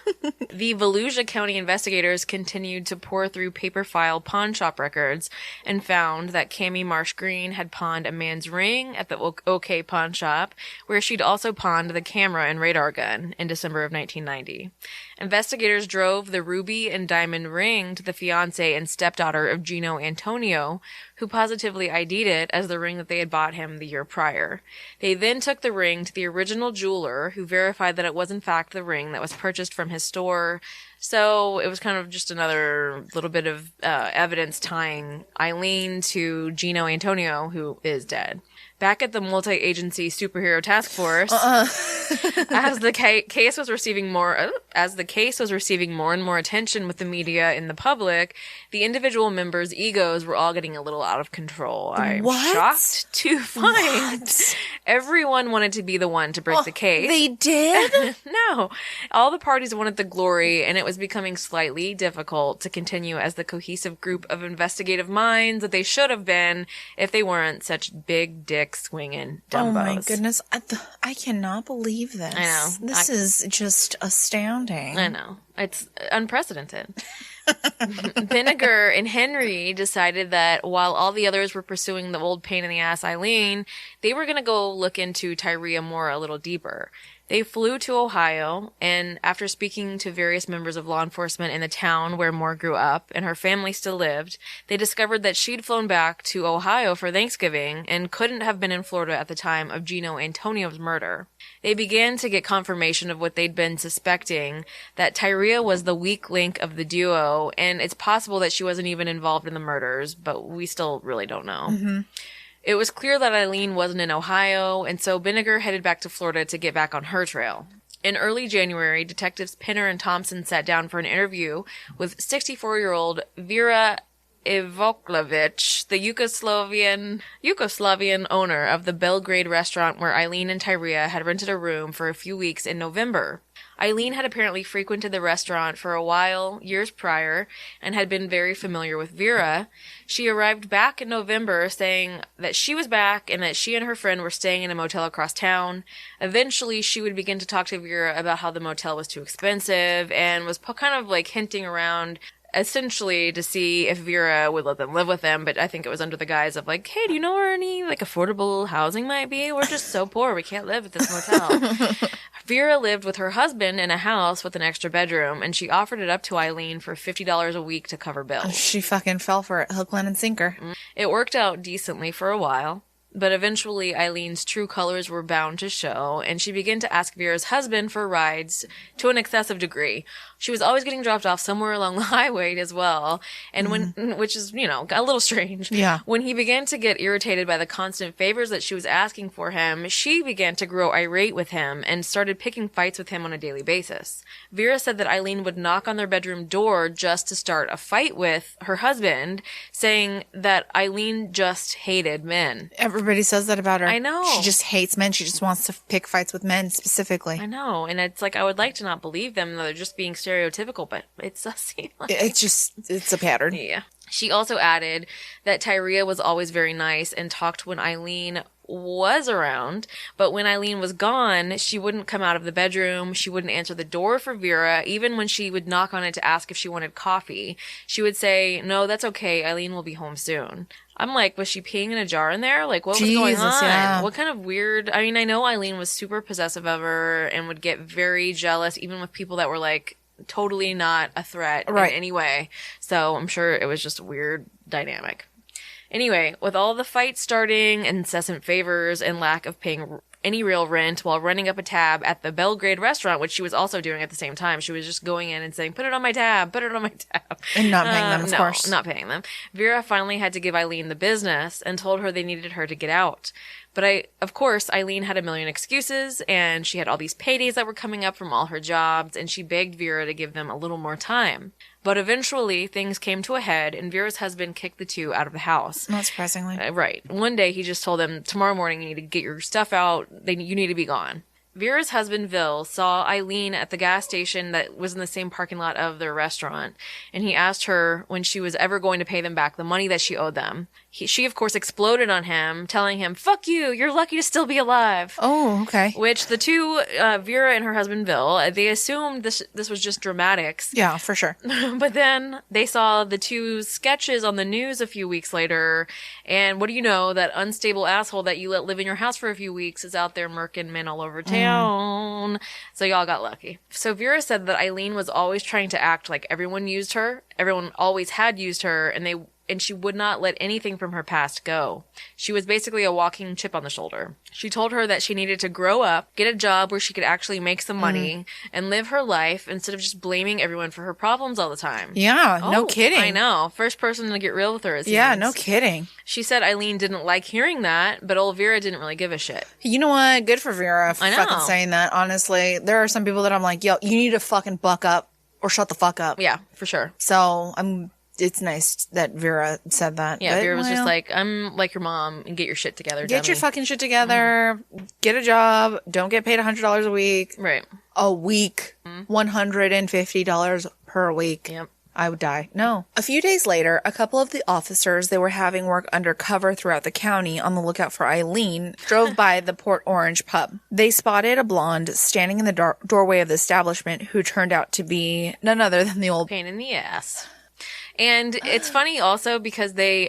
The Volusia County investigators continued to pour through paper file pawn shop records and found that Cammie Marsh Green had pawned a man's ring at the OK Pawn Shop, where she'd also pawned the camera and radar gun in December of 1990. Investigators drove the ruby and diamond ring to the fiancé and stepdaughter of Gino Antonio, who positively ID'd it as the ring that they had bought him the year prior. They then took the ring to the original jeweler, who verified that it was in fact the ring that was purchased from his store. So it was kind of just another little bit of evidence tying Aileen to Gino Antonio, who is dead. Back at the multi-agency superhero task force, as the case was receiving more and more attention with the media and the public, the individual members' egos were all getting a little out of control. I'm shocked to find everyone wanted to be the one to break the case. They did? No. All the parties wanted the glory, and it was becoming slightly difficult to continue as the cohesive group of investigative minds that they should have been if they weren't such big dick swinging dumbos. Oh my goodness. I cannot believe this. I know. This is just astounding. I know. It's unprecedented. Vinegar and Henry decided that while all the others were pursuing the old pain in the ass Aileen, they were going to go look into Tyria Moore a little deeper. They flew to Ohio, and after speaking to various members of law enforcement in the town where Moore grew up and her family still lived, they discovered that she'd flown back to Ohio for Thanksgiving and couldn't have been in Florida at the time of Gino Antonio's murder. They began to get confirmation of what they'd been suspecting, that Tyria was the weak link of the duo, and it's possible that she wasn't even involved in the murders, but we still really don't know. Mm-hmm. It was clear that Aileen wasn't in Ohio, and so Vinegar headed back to Florida to get back on her trail. In early January, detectives Pinner and Thompson sat down for an interview with 64-year-old Vera Ivoklovich, the Yugoslavian owner of the Belgrade restaurant where Aileen and Tyria had rented a room for a few weeks in November. Aileen had apparently frequented the restaurant for a while, years prior, and had been very familiar with Vera. She arrived back in November saying that she was back and that she and her friend were staying in a motel across town. Eventually, she would begin to talk to Vera about how the motel was too expensive and was kind of like hinting around essentially to see if Vera would let them live with them, but I think it was under the guise of like, hey, do you know where any like affordable housing might be? We're just so poor, we can't live at this motel. Vera lived with her husband in a house with an extra bedroom, and she offered it up to Aileen for $50 a week to cover bills. She fucking fell for it, hook, line, and sinker. It worked out decently for a while. But eventually, Eileen's true colors were bound to show, and she began to ask Vera's husband for rides to an excessive degree. She was always getting dropped off somewhere along the highway as well, and which is, a little strange. Yeah. When he began to get irritated by the constant favors that she was asking for him, she began to grow irate with him and started picking fights with him on a daily basis. Vera said that Aileen would knock on their bedroom door just to start a fight with her husband, saying that Aileen just hated men. Everybody says that about her. I know. She just hates men. She just wants to pick fights with men specifically. I know. And it's like, I would like to not believe them. They're just being stereotypical, but it does seem like... It's a pattern. Yeah. She also added that Tyria was always very nice and talked when Aileen was around, but when Aileen was gone, she wouldn't come out of the bedroom. She wouldn't answer the door for Vera. Even when she would knock on it to ask if she wanted coffee, she would say, no, that's okay. Aileen will be home soon. I'm like, was she peeing in a jar in there? Like, what was going on? Yeah. What kind of weird... I mean, I know Aileen was super possessive of her and would get very jealous, even with people that were like totally not a threat in any way. So I'm sure it was just a weird dynamic. Anyway, with all the fights starting, incessant favors, and lack of paying any real rent while running up a tab at the Belgrade restaurant, which she was also doing at the same time. She was just going in and saying, put it on my tab, put it on my tab. And not paying them, of course. Not paying them. Vera finally had to give Aileen the business and told her they needed her to get out. But of course, Aileen had a million excuses, and she had all these paydays that were coming up from all her jobs, and she begged Vera to give them a little more time. But eventually, things came to a head, and Vera's husband kicked the two out of the house. Not surprisingly. Right. One day, he just told them, tomorrow morning, you need to get your stuff out. You need to be gone. Vera's husband, Vil, saw Aileen at the gas station that was in the same parking lot of their restaurant, and he asked her when she was ever going to pay them back the money that she owed them. She, of course, exploded on him, telling him, fuck you, you're lucky to still be alive. Oh, okay. Which the two, Vera and her husband, Vil, they assumed this was just dramatics. Yeah, for sure. But then they saw the two sketches on the news a few weeks later, and what do you know, that unstable asshole that you let live in your house for a few weeks is out there murking men all over town. So y'all got lucky. So Vera said that Aileen was always trying to act like everyone used her. Everyone always had used her, and and she would not let anything from her past go. She was basically a walking chip on the shoulder. She told her that she needed to grow up, get a job where she could actually make some money, and live her life instead of just blaming everyone for her problems all the time. Yeah, no kidding. I know. First person to get real with her. Yeah, no kidding. She said Aileen didn't like hearing that, but old Vera didn't really give a shit. You know what? Good for Vera for I know. fucking saying that, honestly. There are some people that I'm like, yo, you need to fucking buck up or shut the fuck up. Yeah, for sure. So it's nice that Vera said that. Yeah, but, Vera was just like, I'm like your mom and get your shit together, get your dummy. fucking shit together, get a job, don't get paid $100 a week. Right. A week, $150 per week. Yep. I would die. No. A few days later, a couple of the officers that were having work undercover throughout the county on the lookout for Aileen drove by the Port Orange pub. They spotted a blonde standing in the doorway of the establishment who turned out to be none other than the old Pain in the ass. And it's funny also because they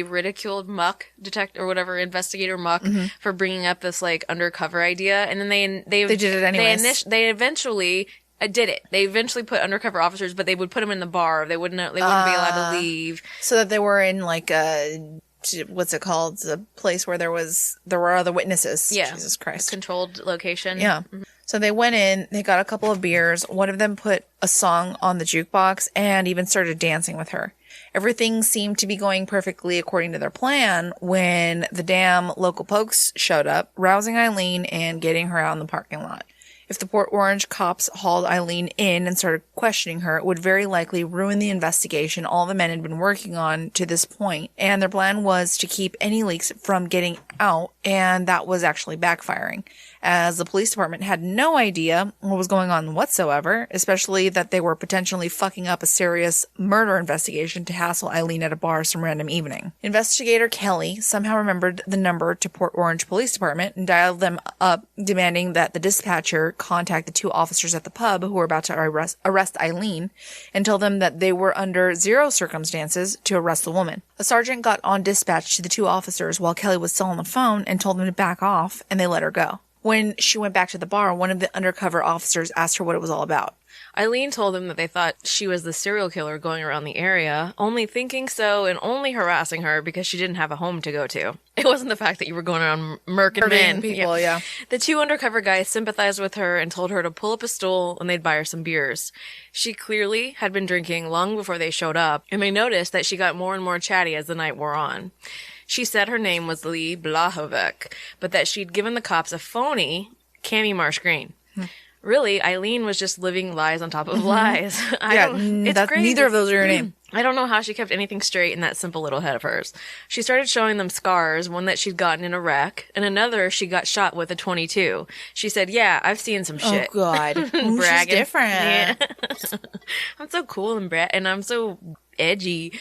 ridiculed Muck investigator Muck for bringing up this like undercover idea, and then they did it anyways. They eventually did it. They eventually put undercover officers, but they would put them in the bar. They wouldn't be allowed to leave, so that they were in like a what's it called? The place where there were other witnesses. Yeah, Jesus Christ, controlled location. Yeah. Mm-hmm. So they went in, they got a couple of beers. One of them put a song on the jukebox and even started dancing with her. Everything seemed to be going perfectly according to their plan when the damn local pokes showed up, rousing Aileen and getting her out in the parking lot. If the Port Orange cops hauled Aileen in and started questioning her, it would very likely ruin the investigation all the men had been working on to this point, and their plan was to keep any leaks from getting out, and that was actually backfiring, as the police department had no idea what was going on whatsoever, especially that they were potentially fucking up a serious murder investigation to hassle Aileen at a bar some random evening. Investigator Kelly somehow remembered the number to Port Orange Police Department and dialed them up, demanding that the dispatcher contact the two officers at the pub who were about to arrest Aileen and tell them that they were under zero circumstances to arrest the woman. A sergeant got on dispatch to the two officers while Kelly was still on the phone and told them to back off, and they let her go. When she went back to the bar, one of the undercover officers asked her what it was all about. Aileen told them that they thought she was the serial killer going around the area, only thinking so and only harassing her because she didn't have a home to go to. It wasn't the fact that you were going around murking men. People, yeah. The two undercover guys sympathized with her and told her to pull up a stool and they'd buy her some beers. She clearly had been drinking long before they showed up, and they noticed that she got more and more chatty as the night wore on. She said her name was Lee Blahovec, but that she'd given the cops a phony Cammie Marsh Green. Really, Aileen was just living lies on top of lies. It's crazy. Neither of those are your name. I don't know how she kept anything straight in that simple little head of hers. She started showing them scars, one that she'd gotten in a wreck, and another she got shot with a .22. She said, yeah, I've seen some shit. Oh, God. She's different. Yeah. I'm so cool and I'm so edgy.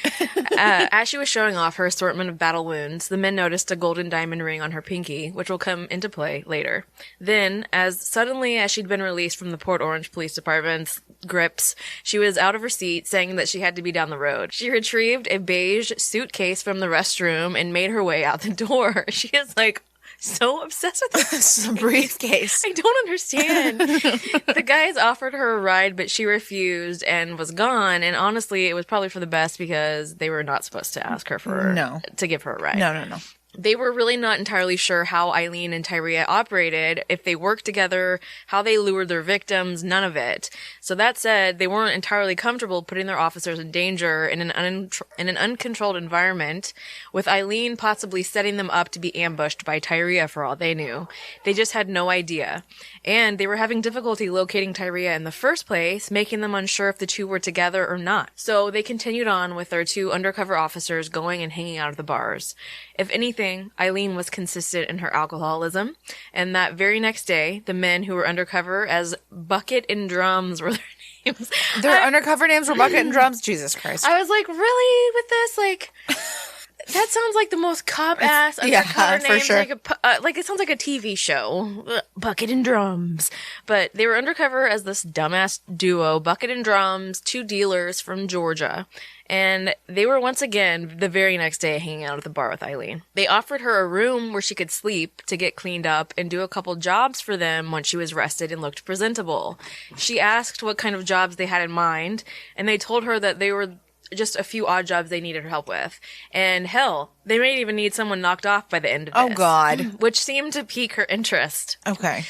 As she was showing off her assortment of battle wounds, the men noticed a golden diamond ring on her pinky, which will come into play later. Then, as suddenly as she'd been released from the Port Orange Police Department's grips, she was out of her seat, saying that she had to be down the road. She retrieved a beige suitcase from the restroom and made her way out the door. She is like so obsessed with this briefcase. I don't understand. The guys offered her a ride, but she refused and was gone. And honestly, it was probably for the best because they were not supposed to ask her to give her a ride. No. They were really not entirely sure how Aileen and Tyria operated, if they worked together, how they lured their victims, none of it. So that said, they weren't entirely comfortable putting their officers in danger in an uncontrolled environment, with Aileen possibly setting them up to be ambushed by Tyria for all they knew. They just had no idea. And they were having difficulty locating Tyria in the first place, making them unsure if the two were together or not. So they continued on with their two undercover officers going and hanging out of the bars. If anything, Aileen was consistent in her alcoholism, and that very next day, the men who were undercover as Bucket and Drums were their names. Their undercover names were Bucket and Drums? Jesus Christ. I was like, really? With this? Like, that sounds like the most cop-ass undercover names. For sure. Like it sounds like a TV show. Bucket and Drums. But they were undercover as this dumbass duo, Bucket and Drums, two dealers from Georgia. And they were once again, the very next day, hanging out at the bar with Aileen. They offered her a room where she could sleep to get cleaned up and do a couple jobs for them once she was rested and looked presentable. She asked what kind of jobs they had in mind, and they told her that they were just a few odd jobs they needed her help with. And hell, they may even need someone knocked off by the end of this. Oh, God. Which seemed to pique her interest. Okay.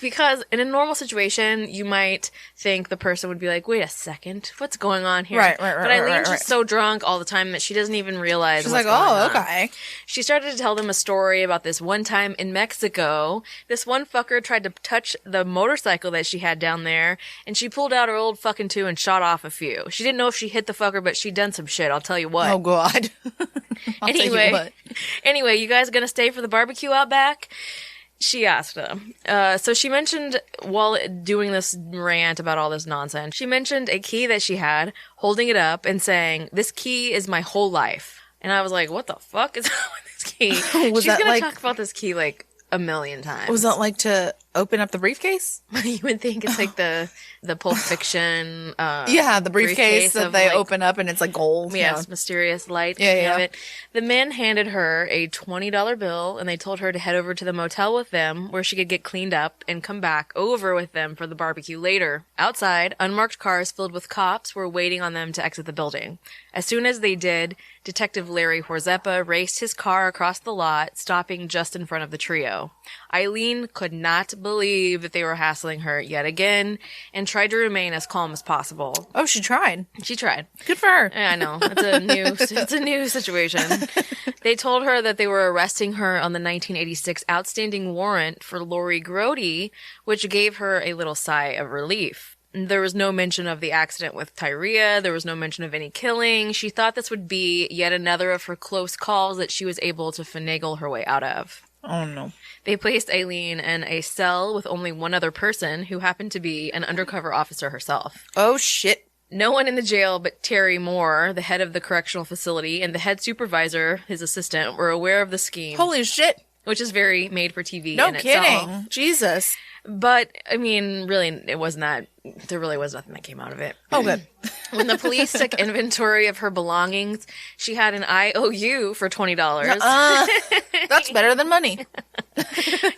Because in a normal situation, you might think the person would be like, wait a second, what's going on here? Right. But Eileen's just so drunk all the time that she doesn't even realize She's what's like, going on. okay. She started to tell them a story about this one time in Mexico. This one fucker tried to touch the motorcycle that she had down there, and she pulled out her old fucking .2 and shot off a few. She didn't know if she hit the fucker, but she'd done some shit, I'll tell you what. Oh, God. Anyway, you guys gonna stay for the barbecue out back? She asked them. So she mentioned, while doing this rant about all this nonsense, she mentioned a key that she had, holding it up and saying, "This key is my whole life." And I was like, what the fuck is wrong with this key? She's gonna talk about this key like a million times. Was that like to open up the briefcase? You would think it's like the Pulp Fiction. Yeah, the briefcase that they open up and it's like gold. Yes, mysterious light. Yeah. Of it. The men handed her a $20 bill and they told her to head over to the motel with them where she could get cleaned up and come back over with them for the barbecue later. Outside, unmarked cars filled with cops were waiting on them to exit the building. As soon as they did, Detective Larry Horzeppa raced his car across the lot, stopping just in front of the trio. Aileen could not believe that they were hassling her yet again and tried to remain as calm as possible. Oh, she tried. She tried. Good for her. Yeah, I know. It's a new situation. They told her that they were arresting her on the 1986 outstanding warrant for Lori Grody, which gave her a little sigh of relief. There was no mention of the accident with Tyria. There was no mention of any killing. She thought this would be yet another of her close calls that she was able to finagle her way out of. Oh, no. They placed Aileen in a cell with only one other person, who happened to be an undercover officer herself. Oh, shit. No one in the jail but Terry Moore, the head of the correctional facility, and the head supervisor, his assistant, were aware of the scheme. Holy shit. Which is very made for TV No in kidding. itself. Jesus. But, really, it wasn't that. There really was nothing that came out of it. Oh, good. When the police took inventory of her belongings, she had an IOU for $20. That's better than money.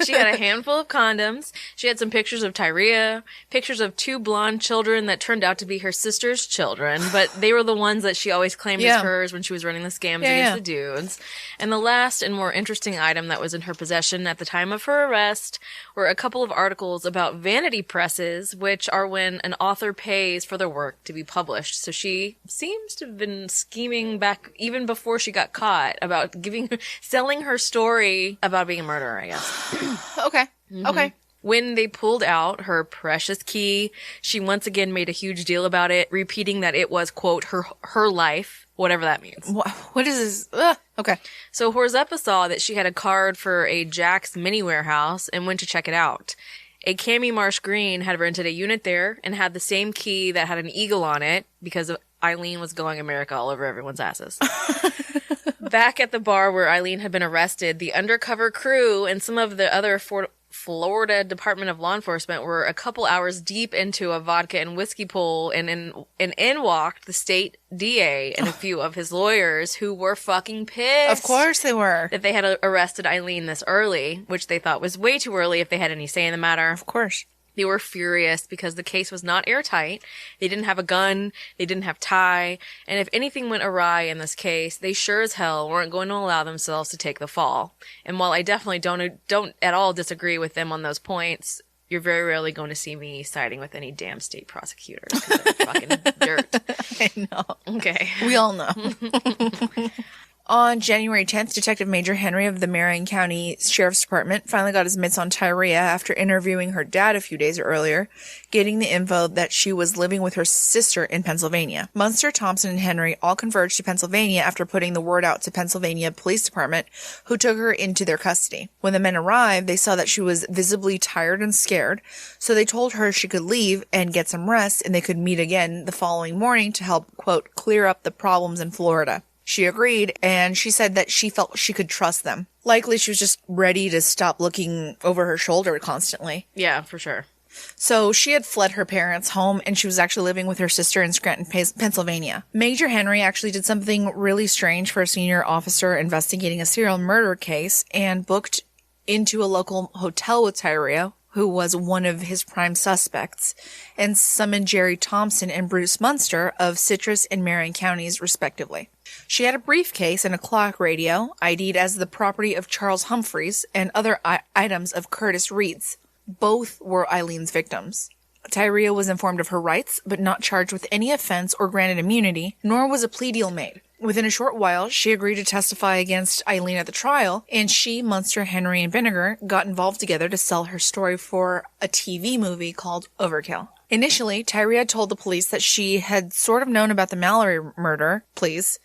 She had a handful of condoms. She had some pictures of Tyria, pictures of 2 blonde children that turned out to be her sister's children, but they were the ones that she always claimed as hers when she was running the scams against the dudes. And the last and more interesting item that was in her possession at the time of her arrest were a couple of articles about vanity presses, which are when an author pays for their work to be published. So she seems to have been scheming back even before she got caught about selling her story about being a murderer, I guess. Okay. Mm-hmm. Okay. When they pulled out her precious key, she once again made a huge deal about it, repeating that it was, quote, her life, whatever that means. What is this? Okay. So Horzeppa saw that she had a card for a Jack's mini warehouse and went to check it out. A Cami Marsh Green had rented a unit there and had the same key that had an eagle on it because Aileen was going America all over everyone's asses. Back at the bar where Aileen had been arrested, the undercover crew and some of the other Florida Department of Law Enforcement were a couple hours deep into a vodka and whiskey pool, and in walked the state DA and a few of his lawyers who were fucking pissed. Of course they were. That they had arrested Aileen this early, which they thought was way too early if they had any say in the matter. Of course. They were furious because the case was not airtight. They didn't have a gun. They didn't have Ty. And if anything went awry in this case, they sure as hell weren't going to allow themselves to take the fall. And while I definitely don't at all disagree with them on those points, you're very rarely going to see me siding with any damn state prosecutors. 'Cause they're fucking dirt. I know. Okay. We all know. On January 10th, Detective Major Henry of the Marion County Sheriff's Department finally got his mitts on Tyria after interviewing her dad a few days earlier, getting the info that she was living with her sister in Pennsylvania. Munster, Thompson, and Henry all converged to Pennsylvania after putting the word out to Pennsylvania Police Department, who took her into their custody. When the men arrived, they saw that she was visibly tired and scared, so they told her she could leave and get some rest, and they could meet again the following morning to help, quote, clear up the problems in Florida. She agreed, and she said that she felt she could trust them. Likely she was just ready to stop looking over her shoulder constantly. Yeah, for sure. So she had fled her parents' home, and she was actually living with her sister in Scranton, Pennsylvania. Major Henry actually did something really strange for a senior officer investigating a serial murder case and booked into a local hotel with Tyria, who was one of his prime suspects, and summoned Jerry Thompson and Bruce Munster of Citrus and Marion counties, respectively. She had a briefcase and a clock radio, ID'd as the property of Charles Humphreys, and other items of Curtis Reed's. Both were Aileen's victims. Tyria was informed of her rights, but not charged with any offense or granted immunity, nor was a plea deal made. Within a short while, she agreed to testify against Aileen at the trial, and she, Munster, Henry, and Vinegar got involved together to sell her story for a TV movie called Overkill. Initially, Tyria told the police that she had sort of known about the Mallory murder,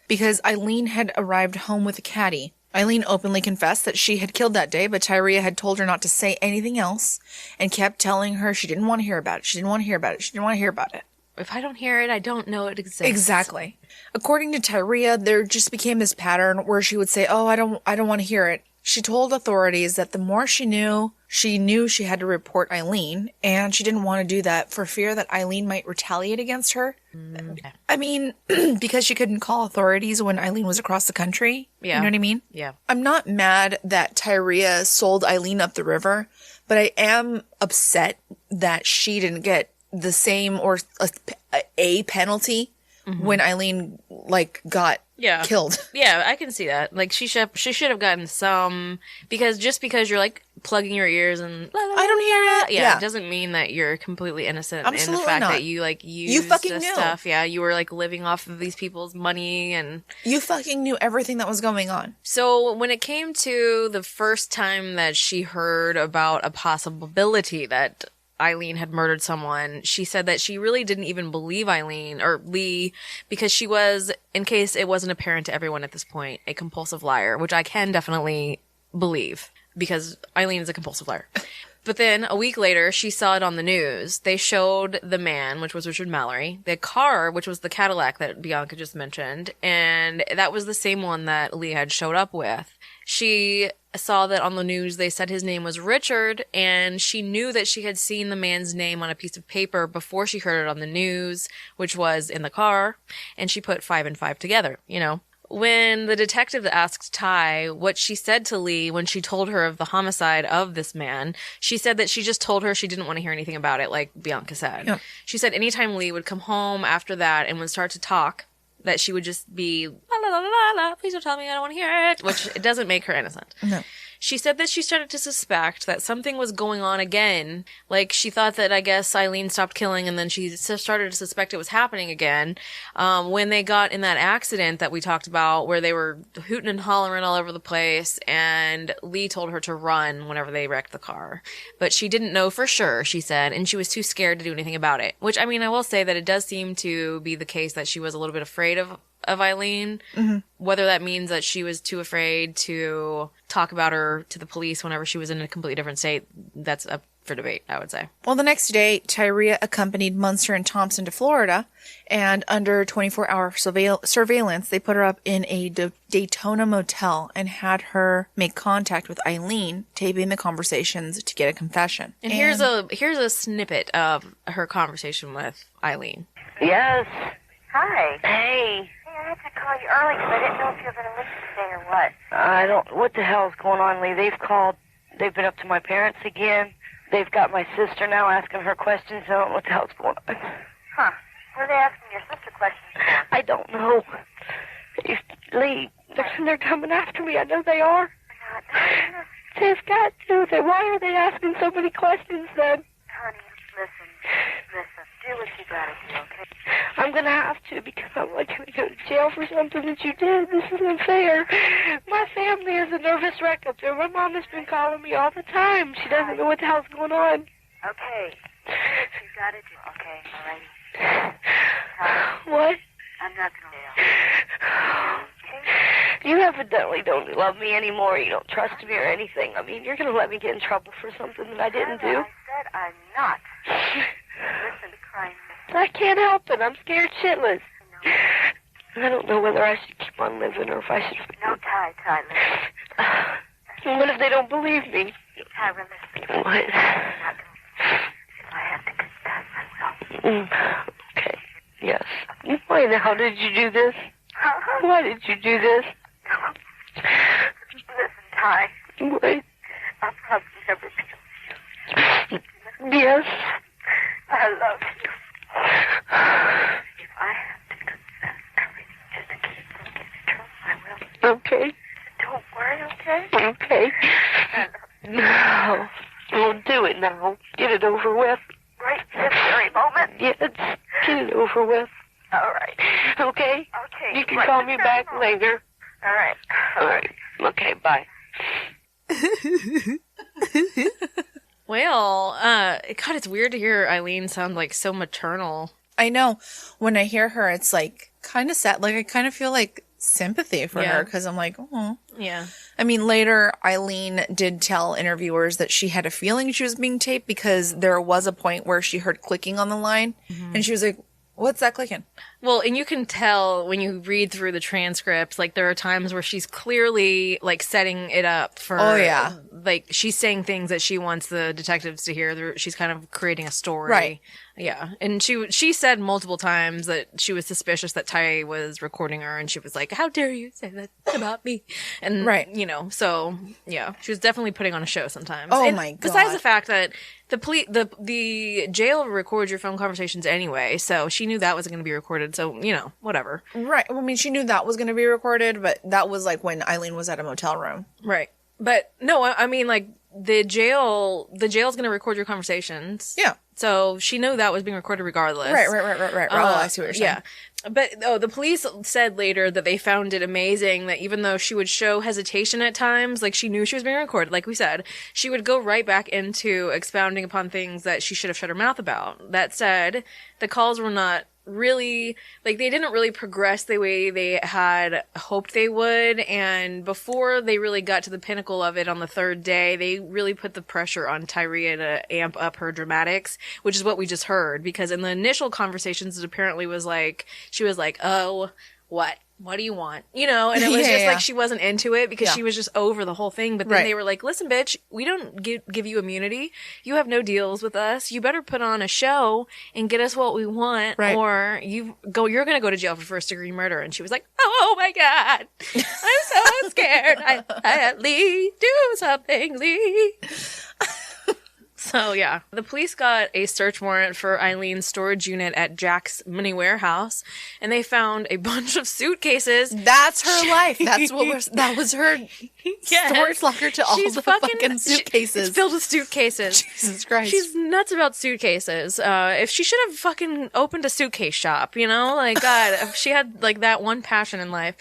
because Aileen had arrived home with a caddy. Aileen openly confessed that she had killed that day, but Tyria had told her not to say anything else and kept telling her she didn't want to hear about it. She didn't want to hear about it. She didn't want to hear about it. If I don't hear it, I don't know it exists. Exactly. According to Tyria, there just became this pattern where she would say, "Oh, I don't want to hear it." She told authorities that the more she knew she had to report Aileen, and she didn't want to do that for fear that Aileen might retaliate against her. Okay. I mean, because she couldn't call authorities when Aileen was across the country. Yeah. You know what I mean? Yeah. I'm not mad that Tyria sold Aileen up the river, but I am upset that she didn't get the same or a penalty when Aileen got killed. Yeah, I can see that. Like she should have gotten some, because you're like plugging your ears and I don't hear it. Yeah, it doesn't mean that you're completely innocent. Absolutely in the fact not. that you used you fucking knew stuff. Yeah, you were like living off of these people's money, and you fucking knew everything that was going on. So when it came to the first time that she heard about a possibility that Aileen had murdered someone, she said that she really didn't even believe Aileen or Lee, because she was, in case it wasn't apparent to everyone at this point, a compulsive liar, which I can definitely believe because Aileen is a compulsive liar. But then a week later, she saw it on the news. They showed the man, which was Richard Mallory, the car, which was the Cadillac that Bianca just mentioned, and that was the same one that Lee had showed up with. She saw that on the news they said his name was Richard, and she knew that she had seen the man's name on a piece of paper before she heard it on the news, which was in the car, and she put 5 and 5 together, you know. When the detective asked Ty what she said to Lee when she told her of the homicide of this man, she said that she just told her she didn't want to hear anything about it, like Bianca said. Yeah. She said anytime Lee would come home after that and would start to talk, that she would just be, la la la la la, please don't tell me, I don't want to hear it, which it doesn't make her innocent. No. She said that she started to suspect that something was going on again. Like, she thought that, I guess, Aileen stopped killing, and then she started to suspect it was happening again. When they got in that accident that we talked about, where they were hooting and hollering all over the place, and Lee told her to run whenever they wrecked the car. But she didn't know for sure, she said, and she was too scared to do anything about it. Which, I mean, I will say that it does seem to be the case that she was a little bit afraid of Aileen. Mm-hmm. Whether that means that she was too afraid to talk about her to the police whenever she was in a completely different state, that's up for debate, I would say. Well, the next day, Tyria accompanied Munster and Thompson to Florida, and under 24-hour surveillance, they put her up in a Daytona motel and had her make contact with Aileen, taping the conversations to get a confession. And here's a snippet of her conversation with Aileen. Yes. Hi. Hey. I had to call you early because I didn't know if you were going to listen today or what. I don't... What the hell's going on, Lee? They've called. They've been up to my parents again. They've got my sister now asking her questions. I don't know what the hell's going on. Huh. What are they asking your sister questions for? I don't know. Lee, they're coming after me. I know they are. They've got to. Why are they asking so many questions then? Honey, listen. Do what you gotta do, okay? I'm gonna have to, because I'm like gonna go to jail for something that you did. This isn't fair. My family is a nervous wreck up there. My mom has been calling me all the time. She doesn't know what the hell's going on. Okay. Do what you gotta do, okay? Alrighty. What? I'm not gonna jail. Okay? You evidently don't love me anymore. You don't trust me or anything. I mean, you're gonna let me get in trouble for something that I didn't do? I said I'm not. Listen to crying. I can't help it. I'm scared shitless. I don't know whether I should keep on living or if I should... No, Ty, listen. What if they don't believe me? Ty, listen. What? I'm not gonna... If I have to confess, I will. Okay. Yes. Why the hell did you do this? Why did you do this? Listen, Ty. What? I'll probably never be... Yes? I love you. If I have to confess everything just to keep from getting in trouble, I will. Okay. Don't worry, okay? Okay. No. We'll do it now. Get it over with. Right this very moment? Yes. Get it over with. All right. Okay? Okay. You can right call this me very back moment. later. All right. All right. Okay, bye. Well, God, it's weird to hear Aileen sound like so maternal. I know. When I hear her, it's like kind of sad. Like I kind of feel like sympathy for Yeah. her because I'm like, oh. Yeah. I mean, later Aileen did tell interviewers that she had a feeling she was being taped because there was a point where she heard clicking on the line, and she was like, "What's that clicking?" Well, and you can tell when you read through the transcripts, like there are times where she's clearly like setting it up for, Oh, yeah. like she's saying things that she wants the detectives to hear. She's kind of creating a story. Right. Yeah. And she said multiple times that she was suspicious that Ty was recording her, and she was like, "How dare you say that about me?" And, Right. you know, so yeah, she was definitely putting on a show sometimes. Oh And my God. Besides the fact that the jail records your phone conversations anyway, so she knew that wasn't going to be recorded. So, you know, whatever. Right. Well, I mean, she knew that was going to be recorded, but that was like when Aileen was at a motel room. Right. But no, I mean, like the jail's going to record your conversations. Yeah. So she knew that was being recorded regardless. Right. Oh, I see what you're saying. Yeah. But the police said later that they found it amazing that even though she would show hesitation at times, like she knew she was being recorded, like we said, she would go right back into expounding upon things that she should have shut her mouth about. That said, the calls were not really, like they didn't really progress the way they had hoped they would, and before they really got to the pinnacle of it on the third day, they really put the pressure on Tyria to amp up her dramatics, which is what we just heard, because in the initial conversations it apparently was like, she was like, "Oh, what do you want?" You know, and it was just like she wasn't into it because she was just over the whole thing. But then they were like, "Listen, bitch, we don't give you immunity. You have no deals with us. You better put on a show and get us what we want, or you're going to go to jail for first-degree murder." And she was like, "Oh my God, I'm so scared. Lee, do something, Lee." So, yeah, the police got a search warrant for Eileen's storage unit at Jack's mini warehouse, and they found a bunch of suitcases. That's her life. That was her storage locker to all the fucking suitcases. It's filled with suitcases. Jesus Christ. She's nuts about suitcases. If she should have fucking opened a suitcase shop, you know? Like, God, if she had, like, that one passion in life.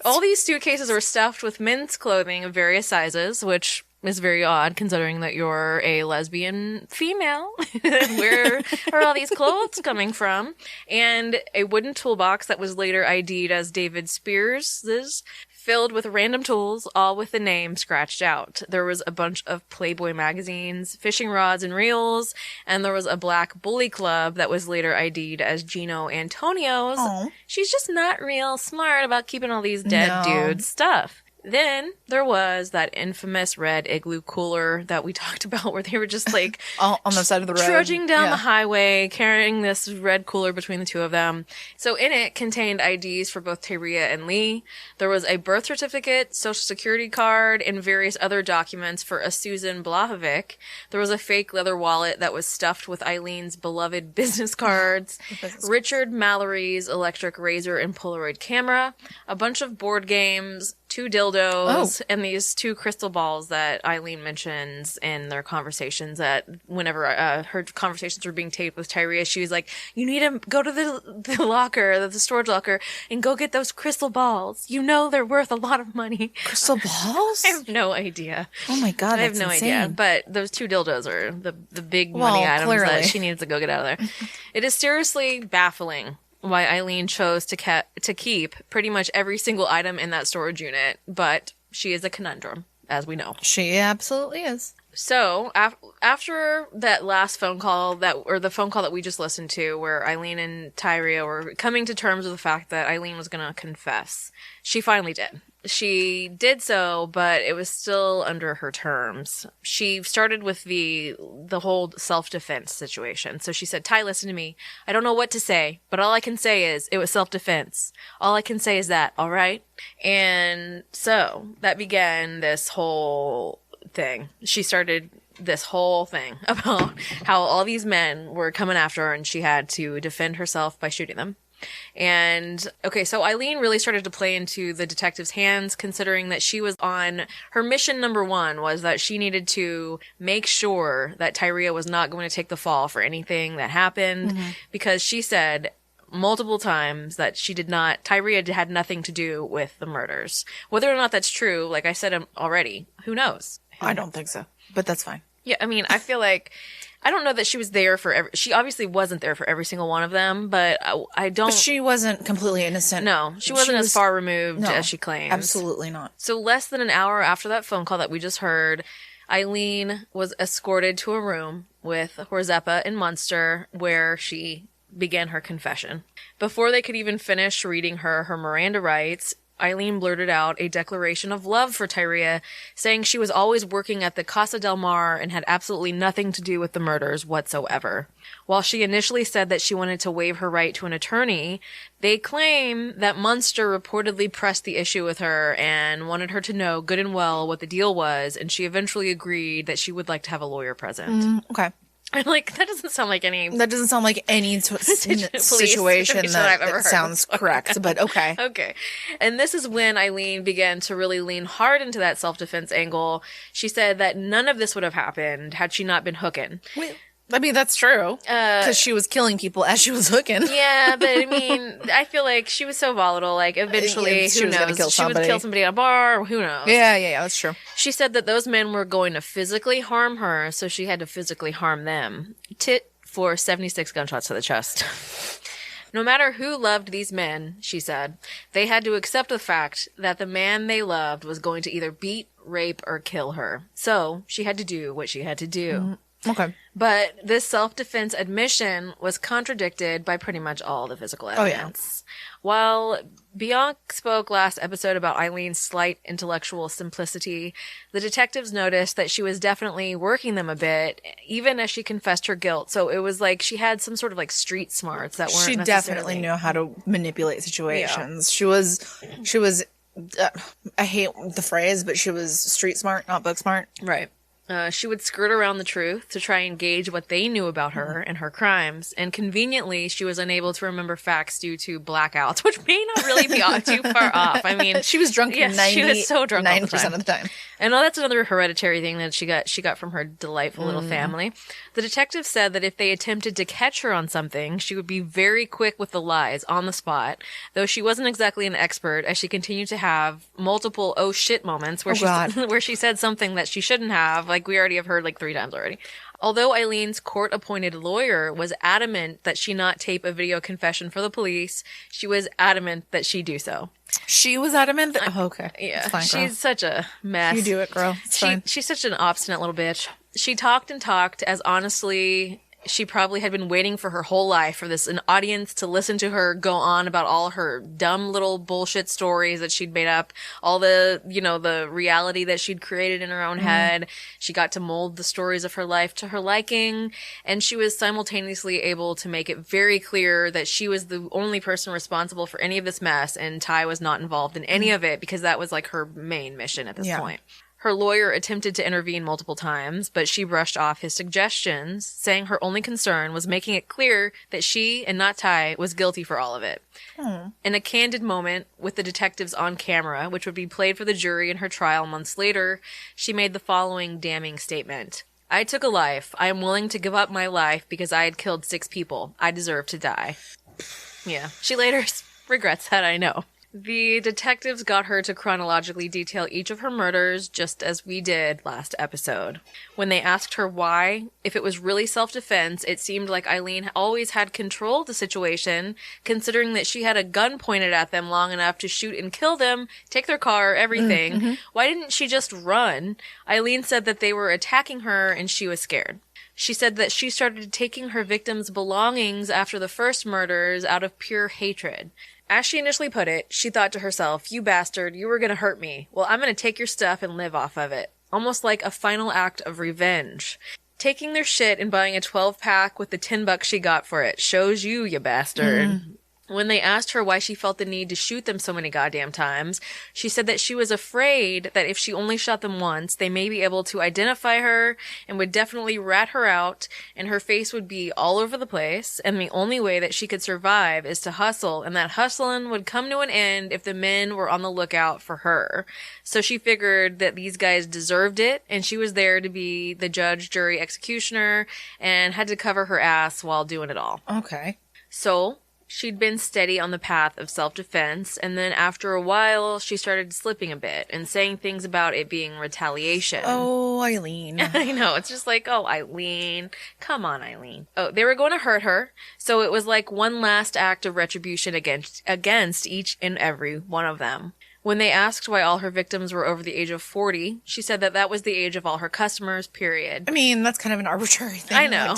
All these suitcases were stuffed with men's clothing of various sizes, which is very odd considering that you're a lesbian female. Where are all these clothes coming from? And a wooden toolbox that was later ID'd as David Spears's, filled with random tools, all with the name scratched out. There was a bunch of Playboy magazines, fishing rods and reels, and there was a black bully club that was later ID'd as Gino Antonio's. Aww. She's just not real smart about keeping all these dead dudes' stuff. Then there was that infamous red igloo cooler that we talked about where they were just like on the side of the road, trudging down the highway, carrying this red cooler between the two of them. So in it contained IDs for both Tyria and Lee. There was a birth certificate, social security card, and various other documents for a Susan Blahovic. There was a fake leather wallet that was stuffed with Eileen's beloved business cards, Richard Mallory's electric razor and Polaroid camera, a bunch of board games, 2 dildos, and these 2 crystal balls that Aileen mentions in their conversations, that whenever her conversations were being taped with Tyria, she was like, "You need to go to the locker, the storage locker, and go get those crystal balls. You know they're worth a lot of money." Crystal balls? I have no idea. Oh my God, I have no idea. But those 2 dildos are the big money items that she needs to go get out of there. It is seriously baffling why Aileen chose to keep pretty much every single item in that storage unit, but she is a conundrum, as we know. She absolutely is. So, after that last phone call the phone call that we just listened to, where Aileen and Tyria were coming to terms with the fact that Aileen was going to confess, she finally did. She did so, but it was still under her terms. She started with the whole self-defense situation. So she said, "Ty, listen to me. I don't know what to say, but all I can say is it was self-defense. All I can say is that, all right?" And so that began this whole thing. She started this whole thing about how all these men were coming after her and she had to defend herself by shooting them. And okay, so Aileen really started to play into the detective's hands, considering that she was on her mission. Number one was that she needed to make sure that Tyria was not going to take the fall for anything that happened, because she said multiple times that Tyria had nothing to do with the murders. Whether or not that's true, like I said already, who knows? I don't think so, but that's fine. Yeah, I mean, I feel like, I don't know that she was there for she obviously wasn't there for every single one of them, but I don't. But she wasn't completely innocent. No, she wasn't as far removed as she claims. Absolutely not. So less than an hour after that phone call that we just heard, Aileen was escorted to a room with Horzeppa in Munster, where she began her confession. Before they could even finish reading her Miranda rights, Aileen blurted out a declaration of love for Tyria, saying she was always working at the Casa del Mar and had absolutely nothing to do with the murders whatsoever. While she initially said that she wanted to waive her right to an attorney, they claim that Munster reportedly pressed the issue with her and wanted her to know good and well what the deal was, and she eventually agreed that she would like to have a lawyer present. Okay. I'm like, that doesn't sound like any situation that sounds correct, but okay. Okay. And this is when Aileen began to really lean hard into that self-defense angle. She said that none of this would have happened had she not been hooking. Wait, I mean, that's true. Because she was killing people as she was hooking. Yeah, but I mean, I feel like she was so volatile. Like, eventually, she who was knows? Gonna kill she would somebody. kill somebody at a bar. Who knows? Yeah, that's true. She said that those men were going to physically harm her, so she had to physically harm them. Tit for 76 gunshots to the chest. No matter who loved these men, she said, they had to accept the fact that the man they loved was going to either beat, rape, or kill her. So she had to do what she had to do. Okay. But this self-defense admission was contradicted by pretty much all the physical evidence. While Bianca spoke last episode about Eileen's slight intellectual simplicity, the detectives noticed that she was definitely working them a bit, even as she confessed her guilt. So it was like she had some sort of like street smarts that weren't She definitely knew how to manipulate situations. Yeah. She was I hate the phrase, but she was street smart, not book smart. Right. She would skirt around the truth to try and gauge what they knew about her and her crimes, and conveniently, she was unable to remember facts due to blackouts, which may not really be too far off. I mean, she was drunk. Yes, she was so drunk 90% of the time. And that's another hereditary thing that she got from her delightful little family. The detective said that if they attempted to catch her on something, she would be very quick with the lies on the spot, though she wasn't exactly an expert, as she continued to have multiple oh shit moments where where she said something that she shouldn't have. Like we already have heard like 3 times already. Although Eileen's court-appointed lawyer was adamant that she not tape a video confession for the police, she was adamant that she do so. She was adamant that... okay. Yeah. Fine, she's such a mess. You do it, girl. It's fine. She's such an obstinate little bitch. She talked and talked as honestly... she probably had been waiting for her whole life for an audience to listen to her go on about all her dumb little bullshit stories that she'd made up, all the, the reality that she'd created in her own head. She got to mold the stories of her life to her liking, and she was simultaneously able to make it very clear that she was the only person responsible for any of this mess, and Ty was not involved in any of it, because that was like her main mission at this point. Her lawyer attempted to intervene multiple times, but she brushed off his suggestions, saying her only concern was making it clear that she, and not Ty, was guilty for all of it. In a candid moment with the detectives on camera, which would be played for the jury in her trial months later, she made the following damning statement. I took a life. I am willing to give up my life because I had killed 6 people. I deserve to die. Yeah. She later regrets that, I know. The detectives got her to chronologically detail each of her murders, just as we did last episode. When they asked her why, if it was really self-defense, it seemed like Aileen always had control of the situation, considering that she had a gun pointed at them long enough to shoot and kill them, take their car, everything. Why didn't she just run? Aileen said that they were attacking her and she was scared. She said that she started taking her victims' belongings after the first murders out of pure hatred. As she initially put it, she thought to herself, you bastard, you were going to hurt me. Well, I'm going to take your stuff and live off of it. Almost like a final act of revenge. Taking their shit and buying a 12-pack with the $10 she got for it shows you bastard. When they asked her why she felt the need to shoot them so many goddamn times, she said that she was afraid that if she only shot them once, they may be able to identify her and would definitely rat her out, and her face would be all over the place, and the only way that she could survive is to hustle, and that hustling would come to an end if the men were on the lookout for her. So she figured that these guys deserved it, and she was there to be the judge, jury, executioner, and had to cover her ass while doing it all. Okay. So she'd been steady on the path of self-defense, and then after a while, she started slipping a bit and saying things about it being retaliation. Oh, Aileen. I know. It's just like, oh, Aileen. Come on, Aileen. Oh, they were going to hurt her, so it was like one last act of retribution against each and every one of them. When they asked why all her victims were over the age of 40, she said that that was the age of all her customers, period. I mean, that's kind of an arbitrary thing. I know.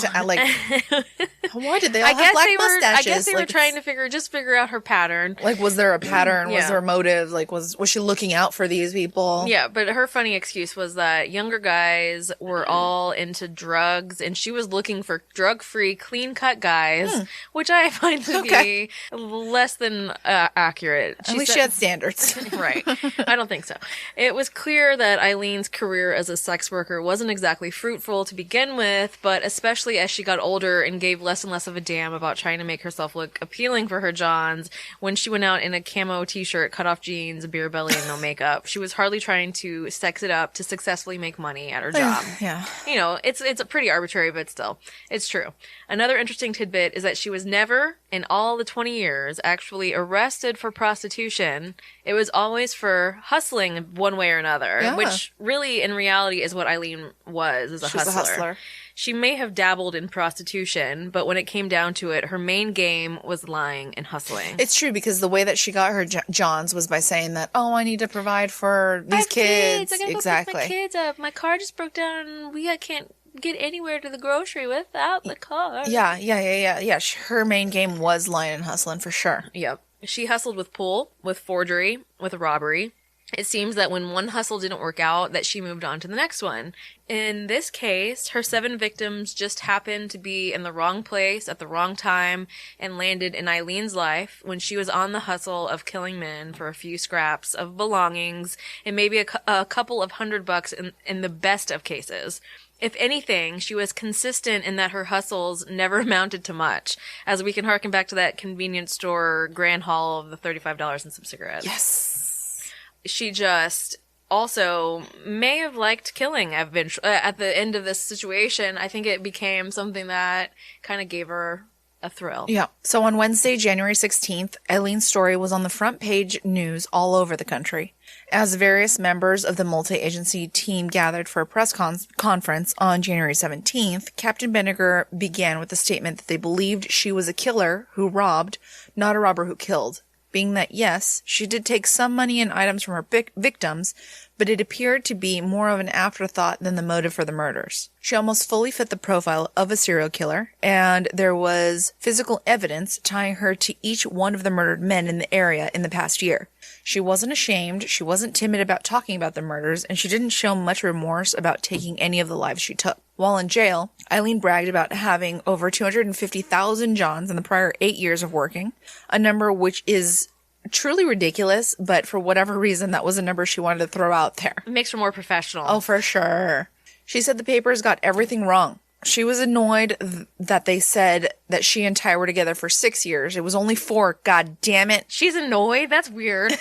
Why did they all have black mustaches? I guess they were trying to figure out her pattern. Like, was there a pattern? Yeah. Was there a motive? Like, was she looking out for these people? Yeah, but her funny excuse was that younger guys were all into drugs, and she was looking for drug-free, clean-cut guys, which I find to be less than accurate. At least she had standards. Right. I don't think so. It was clear that Eileen's career as a sex worker wasn't exactly fruitful to begin with, but especially as she got older and gave less and less of a damn about trying to make herself look appealing for her Johns, when she went out in a camo t-shirt, cut-off jeans, a beer belly, and no makeup, she was hardly trying to sex it up to successfully make money at her job. Yeah. You know, it's pretty arbitrary, but still, it's true. Another interesting tidbit is that she was never, in all the 20 years, actually arrested for prostitution. It was always for hustling one way or another, which really, in reality, is what Aileen was, as a hustler. She may have dabbled in prostitution, but when it came down to it, her main game was lying and hustling. It's true, because the way that she got her Johns was by saying that, oh, I need to provide for these kids. I gotta exactly. go pick my kids up. My car just broke down. I can't get anywhere to the grocery without the car. Yeah. Her main game was lying and hustling, for sure. Yep. She hustled with pool, with forgery, with robbery. It seems that when one hustle didn't work out, that she moved on to the next one. In this case, her 7 victims just happened to be in the wrong place at the wrong time and landed in Eileen's life when she was on the hustle of killing men for a few scraps of belongings and maybe a couple of $100 in the best of cases. If anything, she was consistent in that her hustles never amounted to much, as we can harken back to that convenience store grand haul of the $35 and some cigarettes. Yes. She just also may have liked killing eventually. At the end of this situation, I think it became something that kind of gave her a thrill. Yeah. So on Wednesday, January 16th, Eileen's story was on the front page news all over the country. As various members of the multi-agency team gathered for a press conference on January 17th, Captain Benniger began with a statement that they believed she was a killer who robbed, not a robber who killed. Being that, yes, she did take some money and items from her victims, but it appeared to be more of an afterthought than the motive for the murders. She almost fully fit the profile of a serial killer, and there was physical evidence tying her to each one of the murdered men in the area in the past year. She wasn't ashamed, she wasn't timid about talking about the murders, and she didn't show much remorse about taking any of the lives she took. While in jail, Aileen bragged about having over 250,000 Johns in the prior 8 years of working, a number which is truly ridiculous, but for whatever reason, that was a number she wanted to throw out there. It makes her more professional. Oh, for sure. She said the papers got everything wrong. She was annoyed that they said that she and Ty were together for 6 years. It was only 4. God damn it. She's annoyed? That's weird.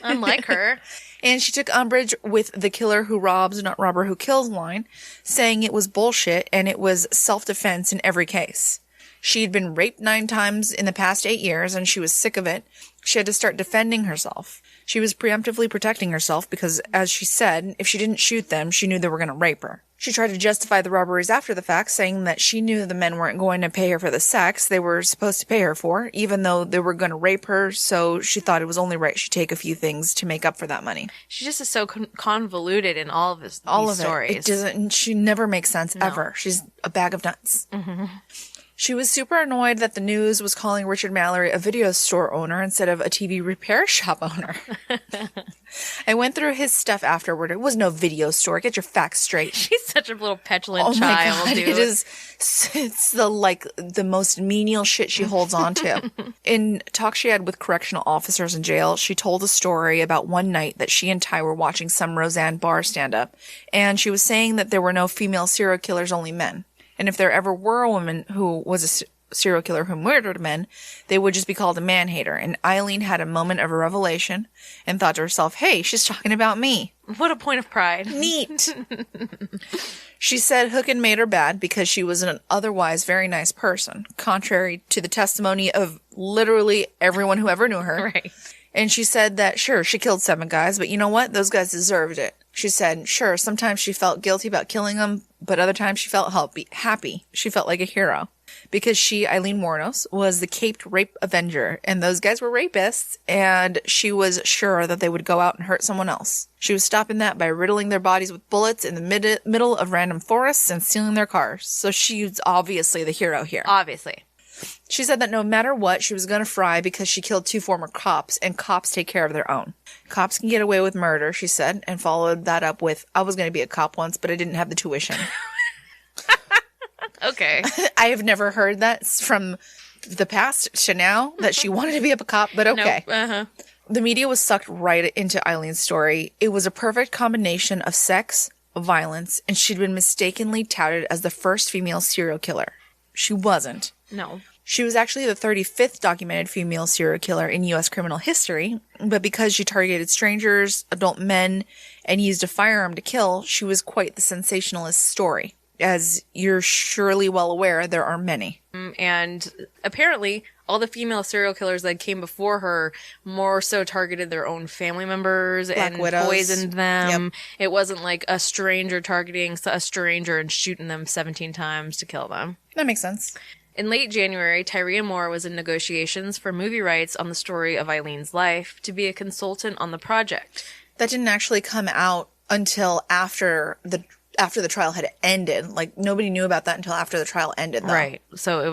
Unlike her. And she took umbrage with the killer who robs, not robber who kills line, saying it was bullshit and it was self-defense in every case. She'd been raped 9 times in the past 8 years and she was sick of it. She had to start defending herself. She was preemptively protecting herself because, as she said, if she didn't shoot them, she knew they were going to rape her. She tried to justify the robberies after the fact, saying that she knew the men weren't going to pay her for the sex they were supposed to pay her for, even though they were going to rape her, so she thought it was only right she'd take a few things to make up for that money. She just is so convoluted in all of these stories. It doesn't, she never makes sense, ever. She's a bag of nuts. Mm-hmm. She was super annoyed that the news was calling Richard Mallory a video store owner instead of a TV repair shop owner. I went through his stuff afterward. It was no video store. Get your facts straight. She's such a little petulant Oh my child, God, dude. it is. It's the most menial shit she holds on to. In talks she had with correctional officers in jail, she told a story about one night that she and Ty were watching some Roseanne Barr stand-up, and she was saying that there were no female serial killers, only men. And if there ever were a woman who was a serial killer who murdered men, they would just be called a man-hater. And Aileen had a moment of a revelation and thought to herself, hey, she's talking about me. What a point of pride. Neat. She said hooking made her bad because she was an otherwise very nice person, contrary to the testimony of literally everyone who ever knew her. Right. And she said that, sure, she killed 7 guys, but you know what? Those guys deserved it. She said, sure, sometimes she felt guilty about killing them, but other times she felt happy. She felt like a hero. Because she, Aileen Wuornos, was the caped rape avenger, and those guys were rapists, and she was sure that they would go out and hurt someone else. She was stopping that by riddling their bodies with bullets in the middle of random forests and stealing their cars. So she's obviously the hero here. Obviously. She said that no matter what, she was going to fry because she killed 2 former cops, and cops take care of their own. Cops can get away with murder, she said, and followed that up with, I was going to be a cop once, but I didn't have the tuition. Okay. I have never heard that from the past to now, that she wanted to be a cop, but okay. Nope. Uh-huh. The media was sucked right into Eileen's story. It was a perfect combination of sex, violence, and she'd been mistakenly touted as the first female serial killer. She wasn't. No. She was actually the 35th documented female serial killer in U.S. criminal history, but because she targeted strangers, adult men, and used a firearm to kill, she was quite the sensationalist story. As you're surely well aware, there are many. And apparently, all the female serial killers that came before her more so targeted their own family members and widows. poisoned them. Yep. It wasn't like a stranger targeting a stranger and shooting them 17 times to kill them. That makes sense. In late January, Tyria Moore was in negotiations for movie rights on the story of Eileen's life to be a consultant on the project. That didn't actually come out until after the trial had ended. Like, nobody knew about that until after the trial ended, though. Right. So it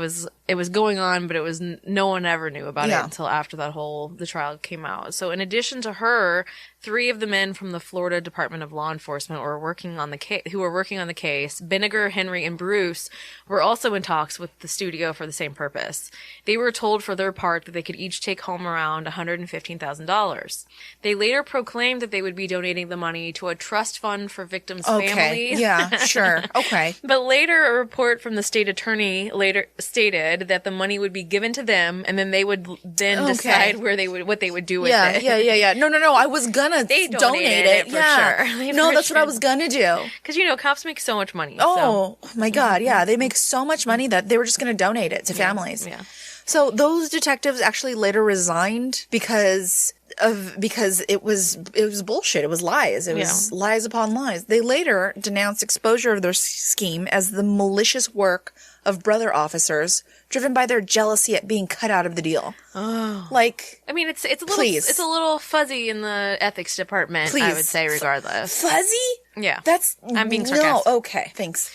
was going on, but it was no one ever knew about it Yeah. until after the trial came out. So in addition to her, 3 of the men from the Florida Department of Law Enforcement who were working on the case, Binniger, Henry, and Bruce, were also in talks with the studio for the same purpose. They were told for their part that they could each take home around $115,000. They later proclaimed that they would be donating the money to a trust fund for victims' families. Yeah, sure. Okay. But later, a report from the state attorney later stated that the money would be given to them, and then they would then decide what they would do with it. Yeah. No. I was gonna They donate donated it it for yeah. sure. They No, for that's what I sure- was gonna do. Because, cops make so much money. Oh my God. Yeah. They make so much money that they were just going to donate it to families. Yeah. So those detectives actually later resigned because it was bullshit. It was lies. It was lies upon lies. They later denounced exposure of their scheme as the malicious work of brother officers driven by their jealousy at being cut out of the deal. Oh. Like, I mean, it's a little please. it's a little fuzzy in the ethics department, Please. I would say, regardless. fuzzy? Yeah. I'm being sarcastic. No, okay. Thanks.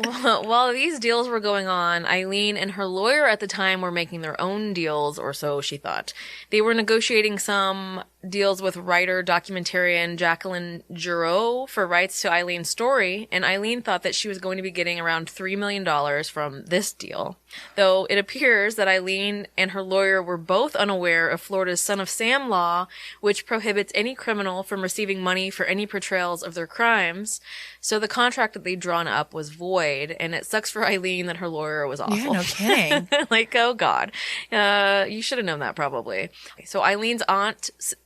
While these deals were going on, Aileen and her lawyer at the time were making their own deals, or so she thought. They were negotiating some deals with writer documentarian Jacqueline Giroux for rights to Eileen's story, and Aileen thought that she was going to be getting around $3 million from this deal. Though it appears that Aileen and her lawyer were both unaware of Florida's Son of Sam law, which prohibits any criminal from receiving money for any portrayals of their crimes. So the contract that they'd drawn up was void, and it sucks for Aileen that her lawyer was awful. Yeah, no kidding. Like, oh God. You should have known that probably. So Eileen's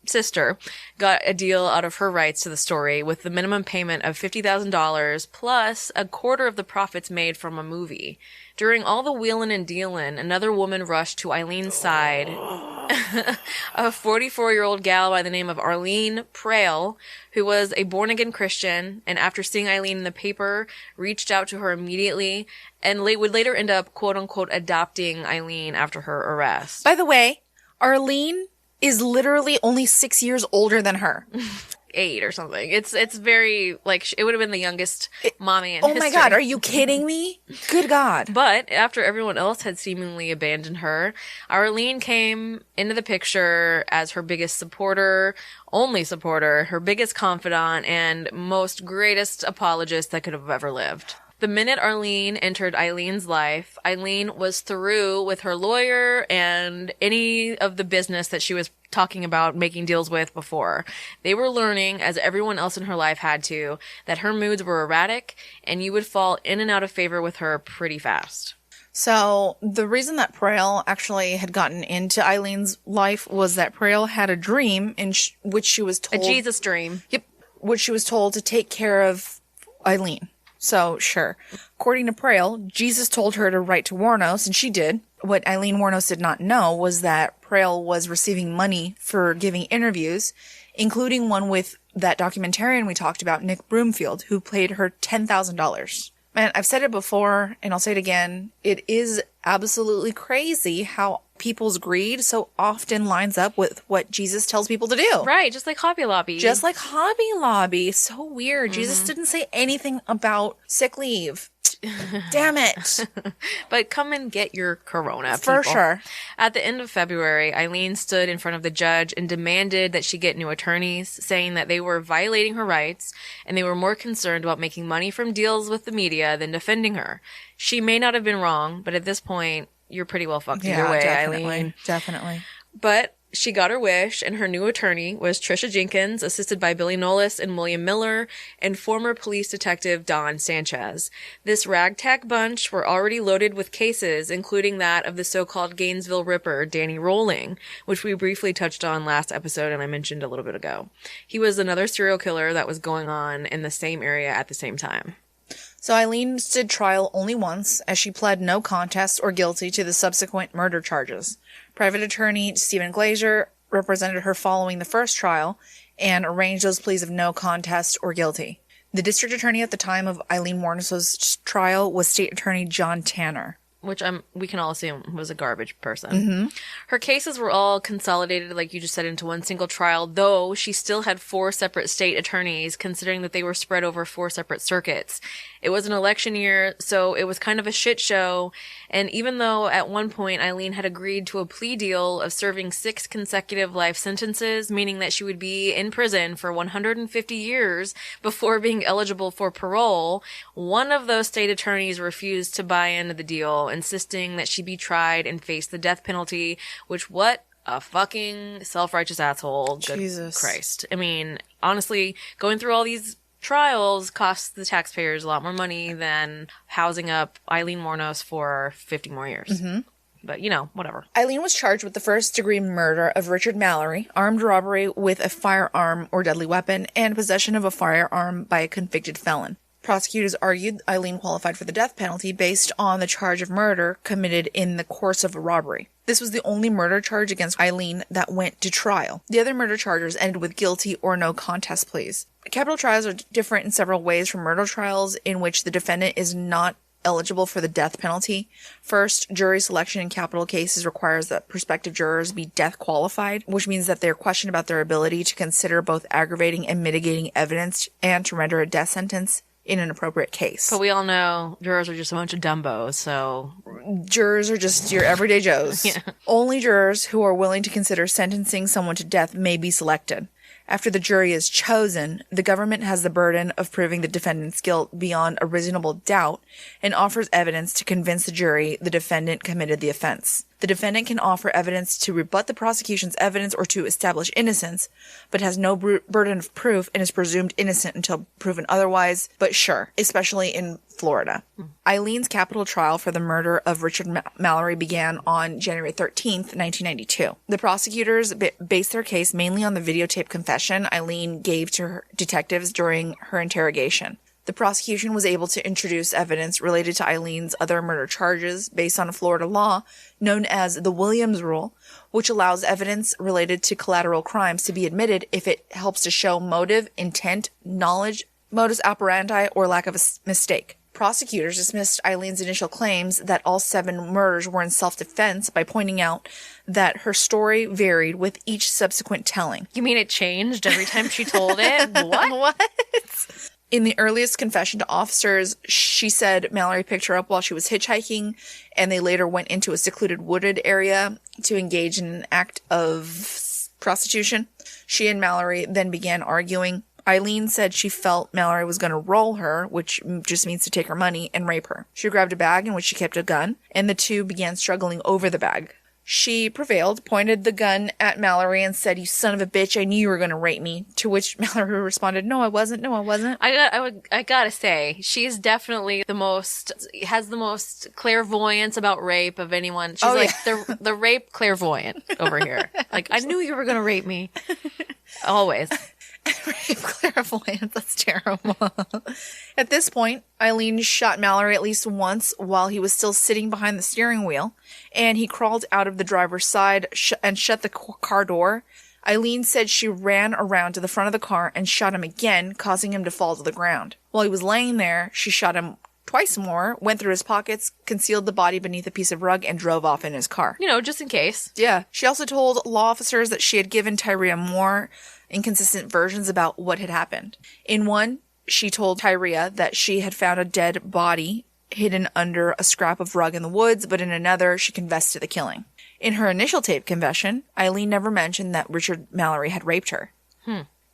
sister got a deal out of her rights to the story with the minimum payment of $50,000 plus a quarter of the profits made from a movie. During all the wheelin' and dealin', another woman rushed to Eileen's side. A 44-year-old gal by the name of Arlene Prail, who was a born-again Christian, and after seeing Aileen in the paper, reached out to her immediately, and would later end up, quote-unquote, adopting Aileen after her arrest. By the way, Arlene is literally only 6 years older than her. 8 or something. It's very, like, it would have been the youngest mommy in Oh history. my God, are you kidding me? Good God. But after everyone else had seemingly abandoned her, Aileen came into the picture as her biggest supporter, only supporter, her biggest confidant, and most greatest apologist that could have ever lived. The minute Arlene entered Eileen's life, Aileen was through with her lawyer and any of the business that she was talking about making deals with before. They were learning, as everyone else in her life had to, that her moods were erratic and you would fall in and out of favor with her pretty fast. So the reason that Prail actually had gotten into Eileen's life was that Prail had a dream in which she was told... A Jesus dream. Yep. Which she was told to take care of Aileen. So, sure. According to Prail, Jesus told her to write to Wuornos, and she did. What Aileen Wuornos did not know was that Prail was receiving money for giving interviews, including one with that documentarian we talked about, Nick Broomfield, who paid her $10,000. Man, I've said it before, and I'll say it again. It is absolutely crazy how people's greed so often lines up with what Jesus tells people to do. Right, just like Hobby Lobby. Just like Hobby Lobby. So weird. Jesus didn't say anything about sick leave. Damn it. But come and get your corona, For people. sure. At the end of February, Aileen stood in front of the judge and demanded that she get new attorneys, saying that they were violating her rights and they were more concerned about making money from deals with the media than defending her. She may not have been wrong, but at this point, you're pretty well fucked either way, Aileen. Definitely. But she got her wish, and her new attorney was Trisha Jenkins, assisted by Billy Nolis and William Miller, and former police detective Don Sanchez. This ragtag bunch were already loaded with cases, including that of the so-called Gainesville Ripper, Danny Rolling, which we briefly touched on last episode and I mentioned a little bit ago. He was another serial killer that was going on in the same area at the same time. So Aileen stood trial only once, as she pled no contest or guilty to the subsequent murder charges. Private attorney Stephen Glazier represented her following the first trial and arranged those pleas of no contest or guilty. The district attorney at the time of Aileen Wuornos' trial was state attorney John Tanner. Which we can all assume was a garbage person. Her cases were all consolidated, like you just said, into one single trial, though she still had 4 separate state attorneys, considering that they were spread over 4 separate circuits. It was an election year, so it was kind of a shit show, and even though at one point Aileen had agreed to a plea deal of serving 6 consecutive life sentences, meaning that she would be in prison for 150 years before being eligible for parole, one of those state attorneys refused to buy into the deal, insisting that she be tried and face the death penalty, which what a fucking self-righteous asshole. Jesus Christ. I mean, honestly, going through all these trials costs the taxpayers a lot more money than housing up Aileen Wuornos for 50 more years. But, whatever. Aileen was charged with the first-degree murder of Richard Mallory, armed robbery with a firearm or deadly weapon, and possession of a firearm by a convicted felon. Prosecutors argued Aileen qualified for the death penalty based on the charge of murder committed in the course of a robbery. This was the only murder charge against Aileen that went to trial. The other murder charges ended with guilty or no contest pleas. Capital trials are different in several ways from murder trials in which the defendant is not eligible for the death penalty. First, jury selection in capital cases requires that prospective jurors be death qualified, which means that they're questioned about their ability to consider both aggravating and mitigating evidence and to render a death sentence in an appropriate case. But we all know jurors are just a bunch of dumbos, so... Jurors are just your everyday Joes. Yeah. Only jurors who are willing to consider sentencing someone to death may be selected. After the jury is chosen, the government has the burden of proving the defendant's guilt beyond a reasonable doubt and offers evidence to convince the jury the defendant committed the offense. The defendant can offer evidence to rebut the prosecution's evidence or to establish innocence, but has no burden of proof and is presumed innocent until proven otherwise, but sure, especially in Florida. Eileen's capital trial for the murder of Richard Mallory began on January 13th, 1992. The prosecutors based their case mainly on the videotape confession Aileen gave to her detectives during her interrogation. The prosecution was able to introduce evidence related to Eileen's other murder charges based on a Florida law known as the Williams Rule, which allows evidence related to collateral crimes to be admitted if it helps to show motive, intent, knowledge, modus operandi, or lack of a mistake. prosecutors dismissed Eileen's initial claims that all 7 murders were in self-defense by pointing out that her story varied with each subsequent telling. You mean it changed every time she told it? What? What? In the earliest confession to officers, she said Mallory picked her up while she was hitchhiking, and they later went into a secluded wooded area to engage in an act of prostitution. She and Mallory then began arguing. Aileen said she felt Mallory was going to roll her, which just means to take her money, and rape her. She grabbed a bag in which she kept a gun, and the two began struggling over the bag. She prevailed, pointed the gun at Mallory, and said, "You son of a bitch, I knew you were going to rape me." To which Mallory responded, "No, I wasn't. No, I wasn't." I gotta say, she's definitely has the most clairvoyance about rape of anyone. She's the rape clairvoyant over here. Like, I knew you were going to rape me. Always. Rape clairvoyance, that's terrible. At this point, Aileen shot Mallory at least once while he was still sitting behind the steering wheel, and he crawled out of the driver's side and shut the car door. Aileen said she ran around to the front of the car and shot him again, causing him to fall to the ground. While he was laying there, she shot him twice more, went through his pockets, concealed the body beneath a piece of rug, and drove off in his car. You know, just in case. Yeah. She also told law officers that she had given Tyria more inconsistent versions about what had happened. In one, she told Tyria that she had found a dead body hidden under a scrap of rug in the woods, but in another, she confessed to the killing. In her initial tape confession, Aileen never mentioned that Richard Mallory had raped her.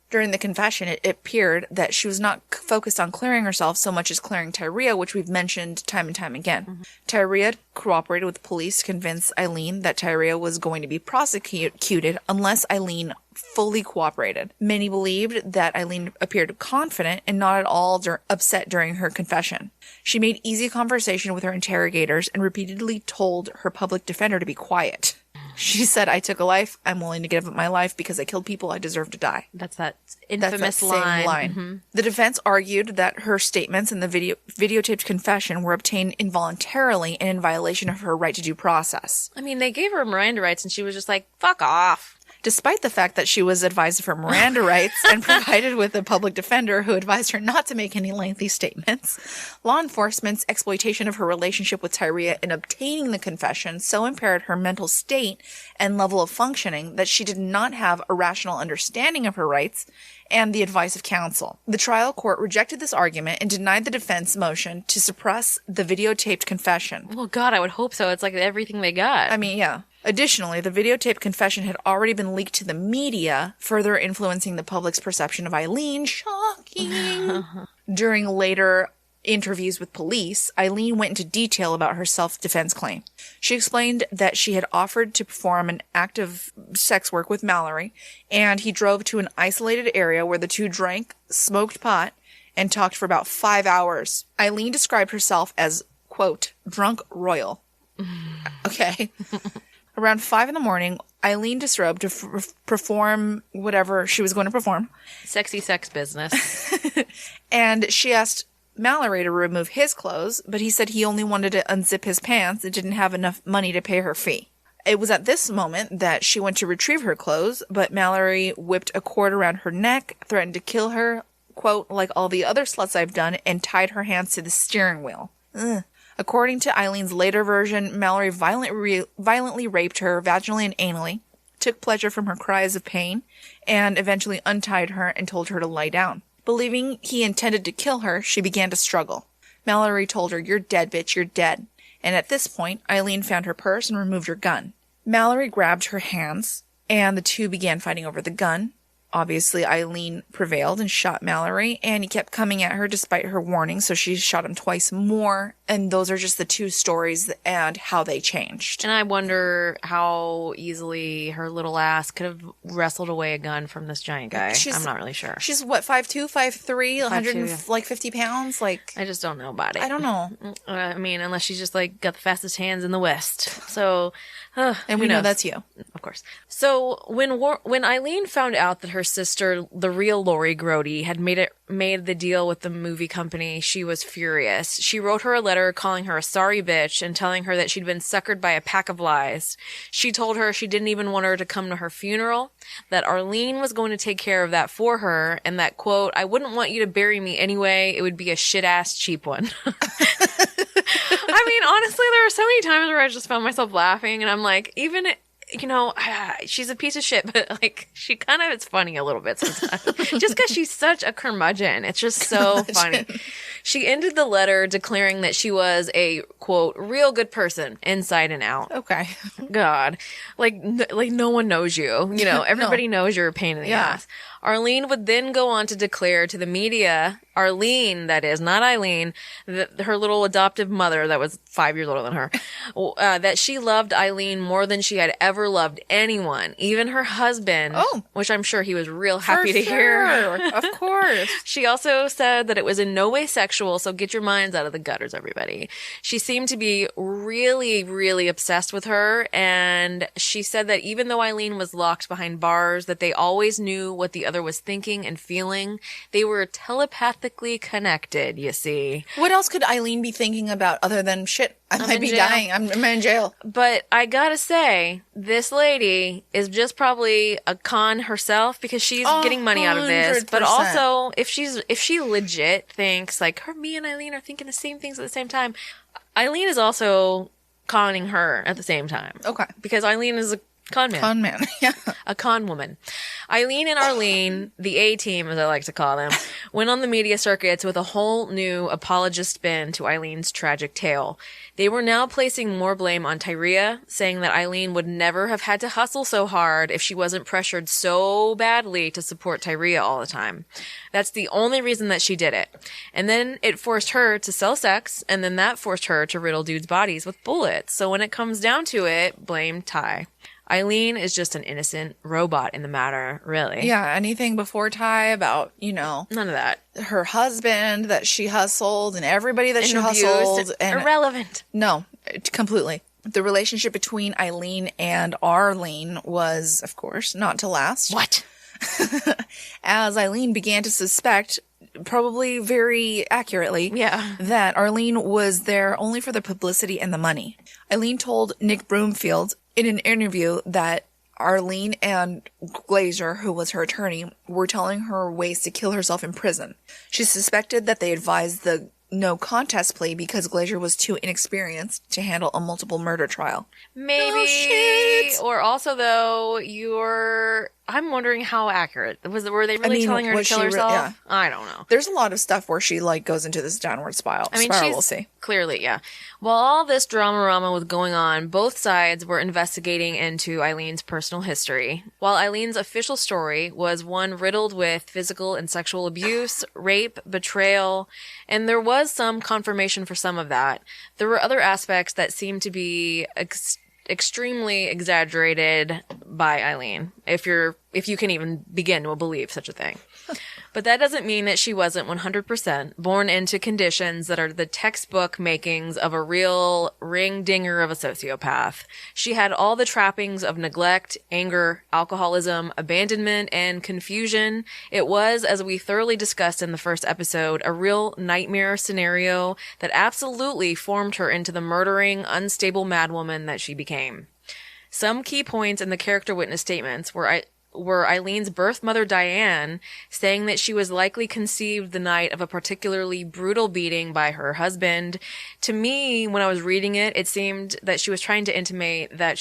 During the confession, it appeared that she was not focused on clearing herself so much as clearing Tyria, which we've mentioned time and time again. Tyria cooperated with the police to convince Aileen that Tyria was going to be prosecuted unless Aileen fully cooperated. Many believed that Aileen appeared confident and not at all upset during her confession. She made easy conversation with her interrogators and repeatedly told her public defender to be quiet. She said, "I took a life. I'm willing to give up my life because I killed people. I deserve to die." That's that infamous Same line. The defense argued that her statements in the videotaped confession were obtained involuntarily and in violation of her right to due process. I mean, they gave her Miranda rights and she was just like, fuck off. Despite the fact that she was advised of her Miranda rights and provided with a public defender who advised her not to make any lengthy statements, law enforcement's exploitation of her relationship with Tyria in obtaining the confession so impaired her mental state and level of functioning that she did not have a rational understanding of her rights and the advice of counsel. The trial court rejected this argument and denied the defense motion to suppress the videotaped confession. Well, God, I would hope so. It's like everything they got. I mean, yeah. Additionally, the videotaped confession had already been leaked to the media, further influencing the public's perception of Aileen. Shocking! During later interviews with police, Aileen went into detail about her self-defense claim. She explained that she had offered to perform an act of sex work with Mallory, and he drove to an isolated area where the two drank, smoked pot, and talked for about 5 hours. Aileen described herself as, quote, drunk royal. Okay. Around 5 a.m, Aileen disrobed to perform whatever she was going to perform. Sexy sex business. And she asked Mallory to remove his clothes, but he said he only wanted to unzip his pants and didn't have enough money to pay her fee. It was at this moment that she went to retrieve her clothes, but Mallory whipped a cord around her neck, threatened to kill her, quote, like all the other sluts I've done, and tied her hands to the steering wheel. Ugh. According to Eileen's later version, Mallory violently raped her vaginally and anally, took pleasure from her cries of pain, and eventually untied her and told her to lie down. Believing he intended to kill her, she began to struggle. Mallory told her, "You're dead, bitch, you're dead." And at this point, Aileen found her purse and removed her gun. Mallory grabbed her hands, and the two began fighting over the gun. Obviously, Aileen prevailed and shot Mallory, and he kept coming at her despite her warning, so she shot him twice more, and those are just the two stories and how they changed. And I wonder how easily her little ass could have wrestled away a gun from this giant guy. I'm not really sure. She's what, 5'2", 5'3", 150 pounds? Like, I just don't know about it. I don't know. I mean, unless she's just like got the fastest hands in the West. So, and we know that's you. Of course. So when Aileen found out that her sister, the real Lori Grody, had made the deal with the movie company, she was furious. She wrote her a letter letter calling her a sorry bitch and telling her that she'd been suckered by a pack of lies. She told her she didn't even want her to come to her funeral, that Arlene was going to take care of that for her, and that, quote, I wouldn't want you to bury me anyway. It would be a shit-ass cheap one. I mean, honestly, there were so many times where I just found myself laughing, and I'm like, even, you know, she's a piece of shit, but, like, she kind of is funny a little bit sometimes. Just because she's such a curmudgeon. It's just so funny. She ended the letter declaring that she was a, quote, real good person inside and out. Okay. God. Like no one knows you. You know, everybody knows you're a pain in the ass. Arlene would then go on to declare to the media, Arlene, that is, not Aileen, her little adoptive mother that was 5 years older than her, that she loved Aileen more than she had ever loved anyone, even her husband, which I'm sure he was real happy to hear. Of course. She also said that it was in no way sexual, so get your minds out of the gutters, everybody. She seemed to be really, really obsessed with her, and she said that even though Aileen was locked behind bars, that they always knew what the other was thinking and feeling. They were telepathically connected, you see. What else could Aileen be thinking about other than, shit, I might be dying. I'm in jail. But I gotta say, this lady is just probably a con herself because she's getting money out of this. 100%. But also, if she legit thinks, like, me and Aileen are thinking the same things at the same time, Aileen is also conning her at the same time. Okay. Because Aileen is a con man. Con man, yeah. A con woman. Aileen and Arlene, the A-team as I like to call them, went on the media circuits with a whole new apologist spin to Eileen's tragic tale. They were now placing more blame on Tyria, saying that Aileen would never have had to hustle so hard if she wasn't pressured so badly to support Tyria all the time. That's the only reason that she did it. And then it forced her to sell sex, and then that forced her to riddle dudes' bodies with bullets. So when it comes down to it, blame Ty. Aileen is just an innocent robot in the matter, really. Yeah, anything before Ty about, you know, none of that. Her husband that she hustled and everybody that And she abused. hustled. And irrelevant. No, completely. The relationship between Aileen and Arlene was, of course, not to last. What? As Aileen began to suspect, probably very accurately, that Arlene was there only for the publicity and the money. Aileen told Nick Broomfield in an interview that Arlene and Glazer, who was her attorney, were telling her ways to kill herself in prison. She suspected that they advised the no contest plea because Glazer was too inexperienced to handle a multiple murder trial. Maybe. Oh, shit. Or also, though, I'm wondering how accurate. Were they really telling her to kill herself? Yeah. I don't know. There's a lot of stuff where she, like, goes into this downward spiral. I mean, we'll see. Clearly, yeah. While all this drama was going on, both sides were investigating into Eileen's personal history. While Eileen's official story was one riddled with physical and sexual abuse, rape, betrayal, and there was some confirmation for some of that, there were other aspects that seemed to be extremely exaggerated by Aileen, if you can even begin to believe such a thing. But that doesn't mean that she wasn't 100% born into conditions that are the textbook makings of a real ring-dinger of a sociopath. She had all the trappings of neglect, anger, alcoholism, abandonment, and confusion. It was, as we thoroughly discussed in the first episode, a real nightmare scenario that absolutely formed her into the murdering, unstable madwoman that she became. Some key points in the character witness statements were Eileen's birth mother, Diane, saying that she was likely conceived the night of a particularly brutal beating by her husband. To me, when I was reading it, it seemed that she was trying to intimate that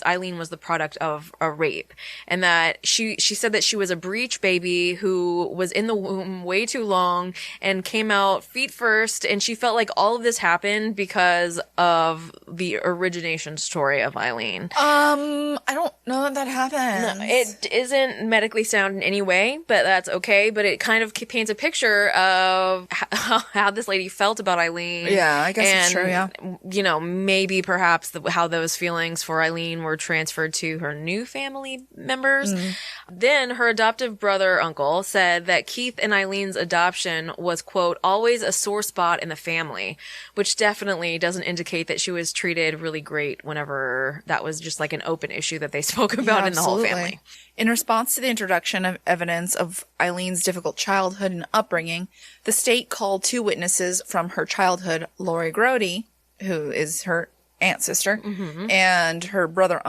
Aileen was the product of a rape. And that she said that she was a breech baby who was in the womb way too long and came out feet first. And she felt like all of this happened because of the origination story of Aileen. I don't know that happened. No, it isn't medically sound in any way, but that's okay. But it kind of paints a picture of how this lady felt about Aileen. Yeah, I guess it's true, yeah. You know, maybe perhaps how those feelings for Aileen were transferred to her new family members. Mm-hmm. Then her adoptive uncle said that Keith and Eileen's adoption was, quote, always a sore spot in the family, which definitely doesn't indicate that she was treated really great whenever that was just like an open issue that they spoke about in the whole family. In response to the introduction of evidence of Eileen's difficult childhood and upbringing, the state called 2 witnesses from her childhood, Lori Grody, who is her aunt sister, and her brother.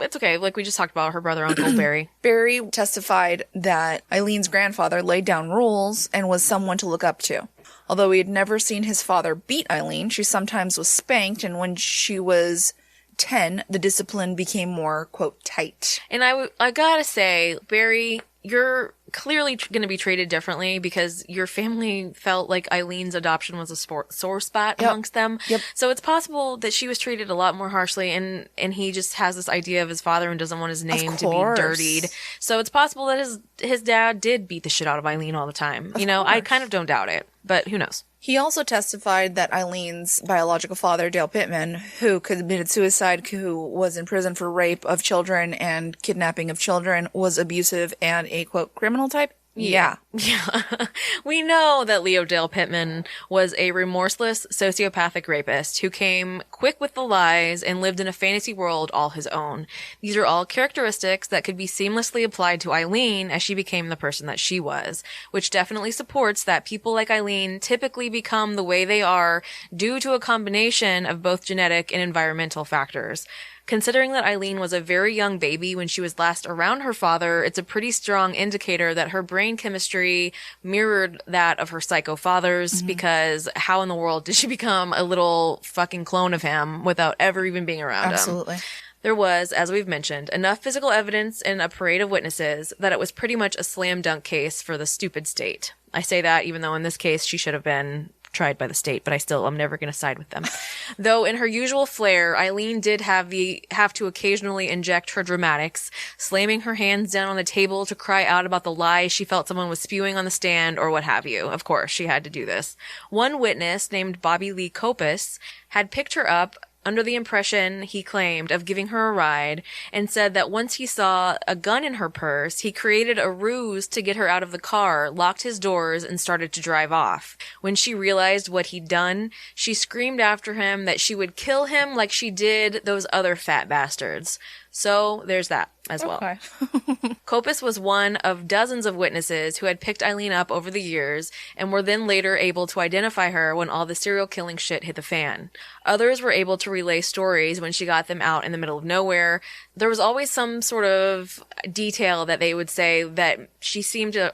It's okay. Like we just talked about, her brother, Uncle Barry. Barry testified that Eileen's grandfather laid down rules and was someone to look up to. Although he had never seen his father beat Eileen, she sometimes was spanked, and when she was 10, the discipline became more, quote, tight. And I gotta say, Barry, you're clearly going to be treated differently because your family felt like Eileen's adoption was a sore spot amongst them. Yep. So it's possible that she was treated a lot more harshly, and he just has this idea of his father and doesn't want his name to be dirtied. So it's possible that his dad did beat the shit out of Eileen all the time. You know, I kind of don't doubt it, but who knows? He also testified that Eileen's biological father, Dale Pittman, who committed suicide, who was in prison for rape of children and kidnapping of children, was abusive and a, quote, criminal type. Yeah. We know that Leo Dale Pittman was a remorseless sociopathic rapist who came quick with the lies and lived in a fantasy world all his own. These are all characteristics that could be seamlessly applied to Eileen as she became the person that she was, which definitely supports that people like Eileen typically become the way they are due to a combination of both genetic and environmental factors. Considering that Eileen was a very young baby when she was last around her father, it's a pretty strong indicator that her brain chemistry mirrored that of her psycho father's, because how in the world did she become a little fucking clone of him without ever even being around Absolutely. him? There was, as we've mentioned, enough physical evidence and a parade of witnesses that it was pretty much a slam dunk case for the stupid state. I say that even though in this case she should have been tried by the state, but I'm never going to side with them. Though in her usual flair, Eileen did have to occasionally inject her dramatics, slamming her hands down on the table to cry out about the lies she felt someone was spewing on the stand or what have you. Of course, she had to do this. One witness, named Bobby Lee Copus, had picked her up under the impression, he claimed, of giving her a ride, and said that once he saw a gun in her purse, he created a ruse to get her out of the car, locked his doors, and started to drive off. When she realized what he'd done, she screamed after him that she would kill him like she did those other fat bastards. So there's that as well. Okay. Copus was one of dozens of witnesses who had picked Eileen up over the years and were then later able to identify her when all the serial killing shit hit the fan. Others were able to relay stories when she got them out in the middle of nowhere. There was always some sort of detail that they would say that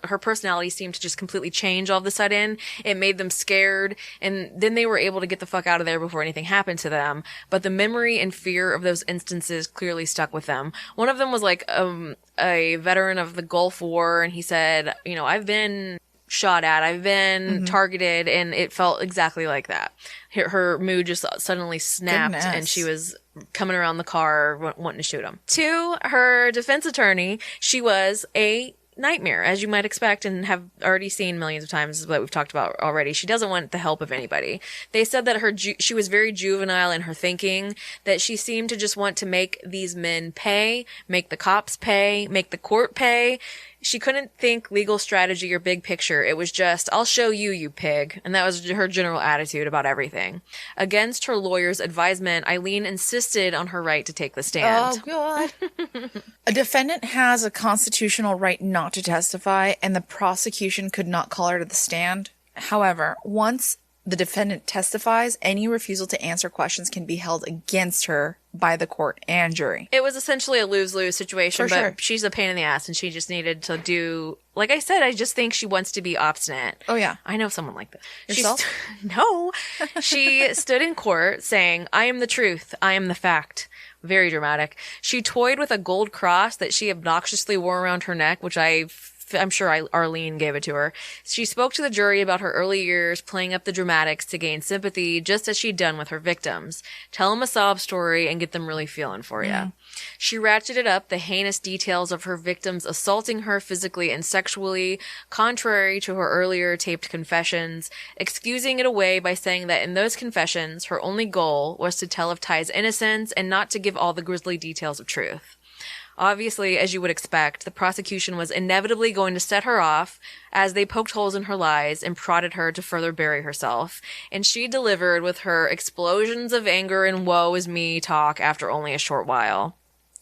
her personality seemed to just completely change all of a sudden. It made them scared, and then they were able to get the fuck out of there before anything happened to them. But the memory and fear of those instances clearly stuck with them. One of them was like a veteran of the Gulf War, and he said, I've been shot at, I've been targeted, and it felt exactly like that. Her mood just suddenly snapped. Goodness. And she was coming around the car wanting to shoot him. To her defense attorney, she was a nightmare, as you might expect and have already seen millions of times, is what we've talked about already. She doesn't want the help of anybody. They said that she was very juvenile in her thinking, that she seemed to just want to make these men pay, make the cops pay, make the court pay. She couldn't think legal strategy or big picture. It was just, I'll show you, you pig. And that was her general attitude about everything. Against her lawyer's advisement, Eileen insisted on her right to take the stand. Oh, God. A defendant has a constitutional right not to testify, and the prosecution could not call her to the stand. However, once the defendant testifies, any refusal to answer questions can be held against her by the court and jury. It was essentially a lose-lose situation, but she's a pain in the ass, and she just needed to do... Like I said, I just think she wants to be obstinate. Oh, yeah. I know someone like that. Yourself? No. She stood in court saying, I am the truth. I am the fact. Very dramatic. She toyed with a gold cross that she obnoxiously wore around her neck, which I'm sure Arlene gave it to her. She spoke to the jury about her early years, playing up the dramatics to gain sympathy, just as she'd done with her victims. Tell them a sob story and get them really feeling for you. She ratcheted up the heinous details of her victims assaulting her physically and sexually, contrary to her earlier taped confessions, excusing it away by saying that in those confessions, her only goal was to tell of Ty's innocence and not to give all the grisly details of truth. Obviously, as you would expect, the prosecution was inevitably going to set her off as they poked holes in her lies and prodded her to further bury herself. And she delivered with her explosions of anger and woe is me talk after only a short while.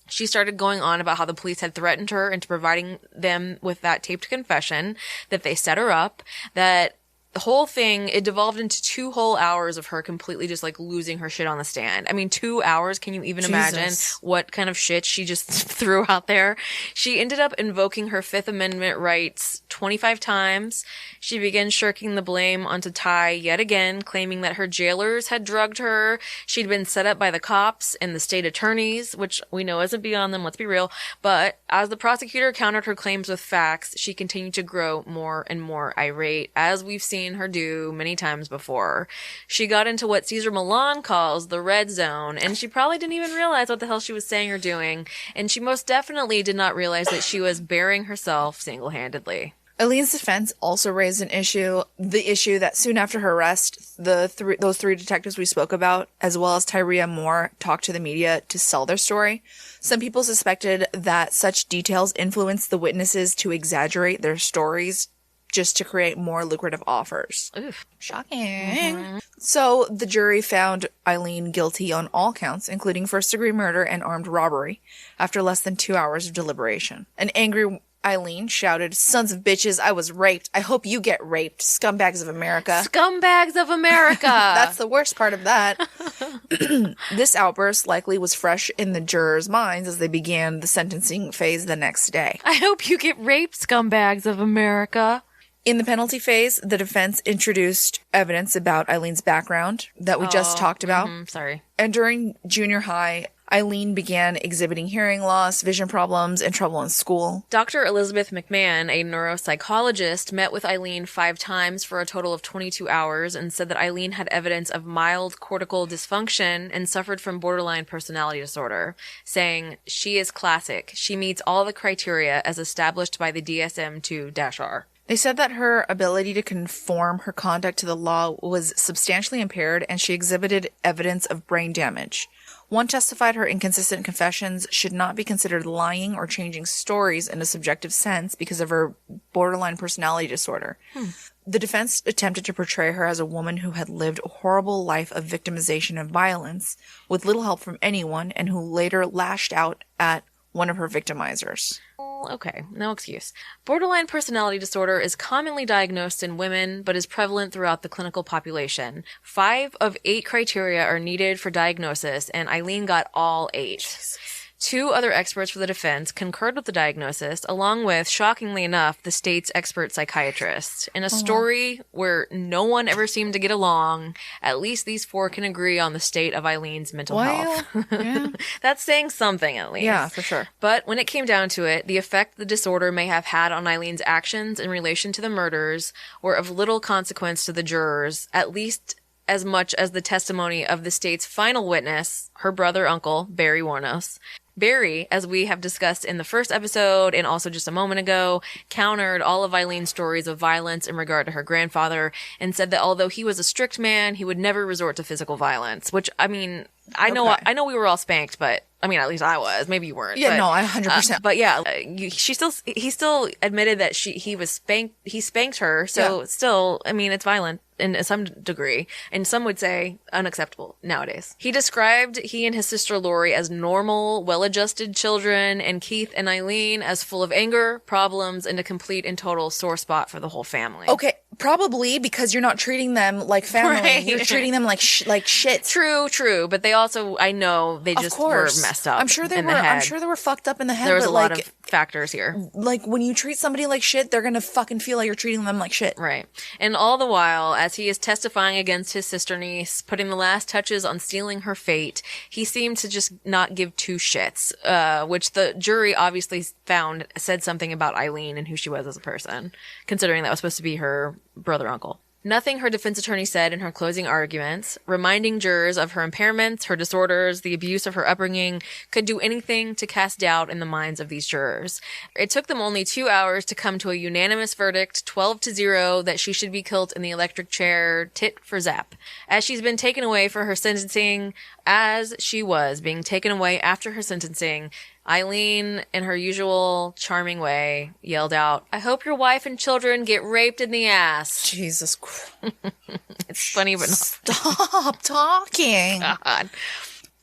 She started going on about how the police had threatened her into providing them with that taped confession, that they set her up, that the whole thing, it devolved into 2 whole hours of her completely just like losing her shit on the stand. I mean, 2 hours. Can you even imagine what kind of shit she just threw out there? She ended up invoking her Fifth Amendment rights 25 times. She began shirking the blame onto Ty yet again, claiming that her jailers had drugged her. She'd been set up by the cops and the state attorneys, which we know isn't beyond them, let's be real. But as the prosecutor countered her claims with facts, she continued to grow more and more irate, as we've seen her do many times before. She got into what Cesar Millan calls the red zone, and she probably didn't even realize what the hell she was saying or doing, and she most definitely did not realize that she was burying herself single-handedly. Aileen's defense also raised the issue that soon after her arrest, those 3 detectives we spoke about, as well as Tyria Moore, talked to the media to sell their story. Some people suspected that such details influenced the witnesses to exaggerate their stories just to create more lucrative offers. Oof. Shocking. Mm-hmm. So the jury found Aileen guilty on all counts, including first-degree murder and armed robbery, after less than 2 hours of deliberation. An angry Aileen shouted, "Sons of bitches, I was raped. I hope you get raped, scumbags of America." Scumbags of America! That's the worst part of that. This outburst likely was fresh in the jurors' minds as they began the sentencing phase the next day. I hope you get raped, scumbags of America. In the penalty phase, the defense introduced evidence about Eileen's background that we just talked about. Sorry. And during junior high, Aileen began exhibiting hearing loss, vision problems, and trouble in school. Dr. Elizabeth McMahon, a neuropsychologist, met with Aileen 5 times for a total of 22 hours and said that Aileen had evidence of mild cortical dysfunction and suffered from borderline personality disorder, saying, "She is classic. She meets all the criteria as established by the DSM-2-R." They said that her ability to conform her conduct to the law was substantially impaired, and she exhibited evidence of brain damage. One testified her inconsistent confessions should not be considered lying or changing stories in a subjective sense because of her borderline personality disorder. The defense attempted to portray her as a woman who had lived a horrible life of victimization and violence with little help from anyone, and who later lashed out at one of her victimizers. Okay, no excuse. Borderline personality disorder is commonly diagnosed in women, but is prevalent throughout the clinical population. 5 of 8 criteria are needed for diagnosis, and Aileen got all 8. Jesus. 2 other experts for the defense concurred with the diagnosis, along with, shockingly enough, the state's expert psychiatrist. In a story where no one ever seemed to get along, at least these 4 can agree on the state of Eileen's mental health. Yeah. That's saying something, at least. Yeah, for sure. But when it came down to it, the effect the disorder may have had on Eileen's actions in relation to the murders were of little consequence to the jurors, at least as much as the testimony of the state's final witness, her brother-uncle, Berry Wuornos. Berry, as we have discussed in the first episode and also just a moment ago, countered all of Eileen's stories of violence in regard to her grandfather and said that although he was a strict man, he would never resort to physical violence, which, I mean, I know we were all spanked, but I mean, at least I was. Maybe you weren't. Yeah, but, no, I 100%. But yeah, he still admitted that he spanked her. So still, I mean, it's violent in some degree, and some would say unacceptable nowadays. He described he and his sister Lori as normal, well-adjusted children, and Keith and Aileen as full of anger, problems, and a complete and total sore spot for the whole family. Okay, probably because you're not treating them like family. Right. You're treating them like shit. True. But they also, I know, they just were messed up. I'm sure they in were. the head. I'm sure they were fucked up in the head. There was but a lot of factors here. Like when you treat somebody like shit, they're gonna fucking feel like you're treating them like shit. Right. And all the while, as he is testifying against his sister niece, putting the last touches on sealing her fate, he seemed to just not give 2 shits, which the jury obviously found said something about Aileen and who she was as a person, considering that was supposed to be her brother-uncle. Nothing her defense attorney said in her closing arguments, reminding jurors of her impairments, her disorders, the abuse of her upbringing, could do anything to cast doubt in the minds of these jurors. It took them only 2 hours to come to a unanimous verdict, 12-0, that she should be killed in the electric chair, tit for zap. As she's been taken away for her sentencing, as she was being taken away after her sentencing, Aileen, in her usual charming way, yelled out, "I hope your wife and children get raped in the ass." Jesus Christ. It's funny, but not. Stop talking. God.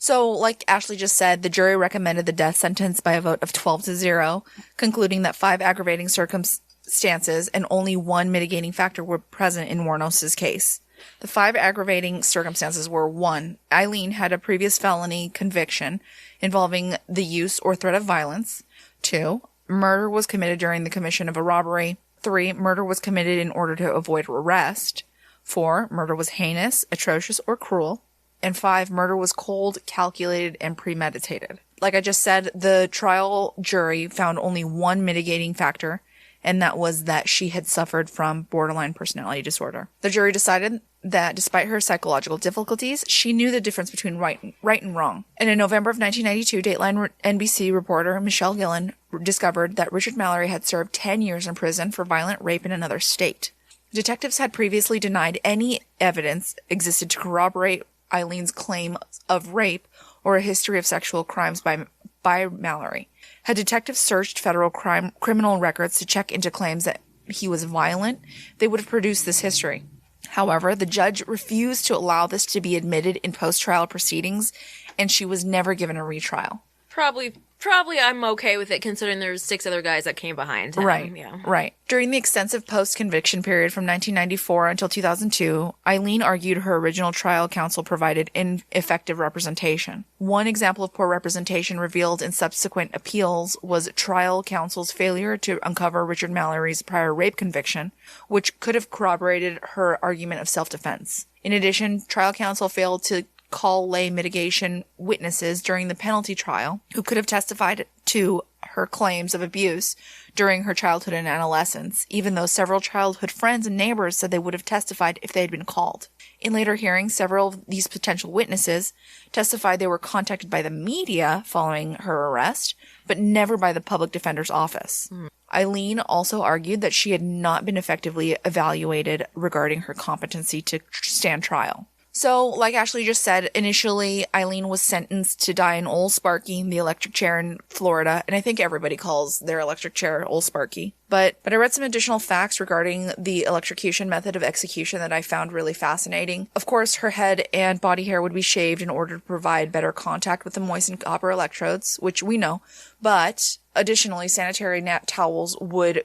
So, like Ashley just said, the jury recommended the death sentence by a vote of 12-0, concluding that 5 aggravating circumstances and only 1 mitigating factor were present in Wuornos' case. The 5 aggravating circumstances were: 1. Aileen had a previous felony conviction involving the use or threat of violence. 2. Murder was committed during the commission of a robbery. 3. Murder was committed in order to avoid arrest. 4. Murder was heinous, atrocious, or cruel. And 5. Murder was cold, calculated, and premeditated. Like I just said, the trial jury found only 1 mitigating factor, and that was that she had suffered from borderline personality disorder. The jury decided that despite her psychological difficulties, she knew the difference between right and wrong. And in November of 1992, Dateline NBC reporter Michelle Gillen discovered that Richard Mallory had served 10 years in prison for violent rape in another state. Detectives had previously denied any evidence existed to corroborate Aileen's claim of rape or a history of sexual crimes by Mallory. Had detectives searched federal criminal records to check into claims that he was violent, they would have produced this history. However, the judge refused to allow this to be admitted in post-trial proceedings, and she was never given a retrial. Probably I'm okay with it, considering there's 6 other guys that came behind him. Right, Yeah. right. During the extensive post-conviction period from 1994 until 2002, Aileen argued her original trial counsel provided ineffective representation. One example of poor representation revealed in subsequent appeals was trial counsel's failure to uncover Richard Mallory's prior rape conviction, which could have corroborated her argument of self-defense. In addition, trial counsel failed to call lay mitigation witnesses during the penalty trial who could have testified to her claims of abuse during her childhood and adolescence, even though several childhood friends and neighbors said they would have testified if they had been called. In later hearings, several of these potential witnesses testified they were contacted by the media following her arrest, but never by the public defender's office. Aileen also argued that she had not been effectively evaluated regarding her competency to stand trial. So, like Ashley just said, initially, Aileen was sentenced to die in Old Sparky, the electric chair in Florida, and I think everybody calls their electric chair Old Sparky. But I read some additional facts regarding the electrocution method of execution that I found really fascinating. Of course, her head and body hair would be shaved in order to provide better contact with the moistened copper electrodes, which we know, but additionally, sanitary towels would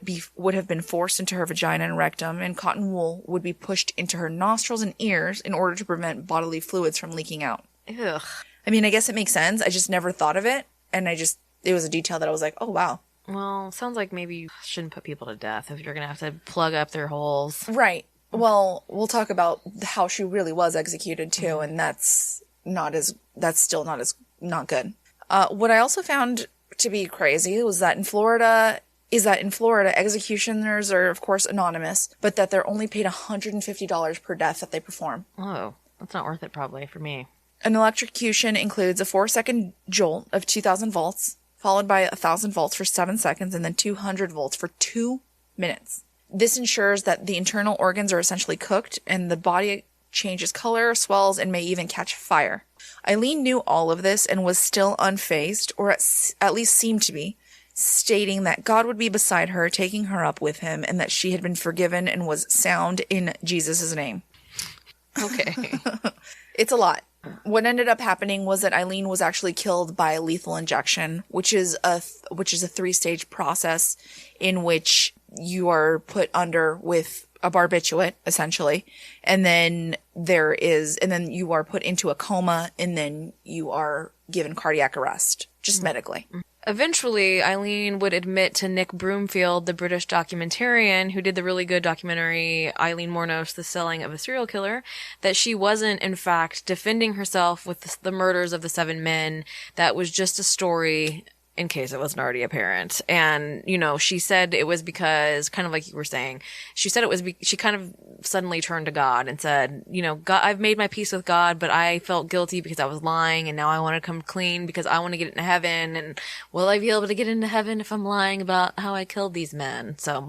have been forced into her vagina and rectum, and cotton wool would be pushed into her nostrils and ears in order to prevent bodily fluids from leaking out. Ugh. I mean, I guess it makes sense. I just never thought of it, and it was a detail that I was like, oh, wow. Well, sounds like maybe you shouldn't put people to death if you're going to have to plug up their holes. Right. Well, we'll talk about how she really was executed, too, and that's still not good. What I also found to be crazy was that in Florida, executioners are, of course, anonymous, but that they're only paid $150 per death that they perform. Oh, that's not worth it probably for me. An electrocution includes a 4-second jolt of 2,000 volts, followed by 1,000 volts for 7 seconds, and then 200 volts for 2 minutes. This ensures that the internal organs are essentially cooked, and the body changes color, swells, and may even catch fire. Aileen knew all of this and was still unfazed, or at least seemed to be, stating that God would be beside her, taking her up with him, and that she had been forgiven and was sound in Jesus' name. Okay. It's a lot. What ended up happening was that Aileen was actually killed by lethal injection, which is a 3-stage process in which you are put under with a barbiturate, essentially, and then you are put into a coma, and then you are given cardiac arrest, just medically. Eventually, Aileen would admit to Nick Broomfield, the British documentarian who did the really good documentary Aileen Wuornos, The Selling of a Serial Killer, that she wasn't, in fact, defending herself with the murders of the 7 men. That was just a story, in case it wasn't already apparent. And, she said it was because, kind of like you were saying, she said it was, she kind of suddenly turned to God and said, God, I've made my peace with God, but I felt guilty because I was lying, and now I want to come clean because I want to get into heaven, and will I be able to get into heaven if I'm lying about how I killed these men? So,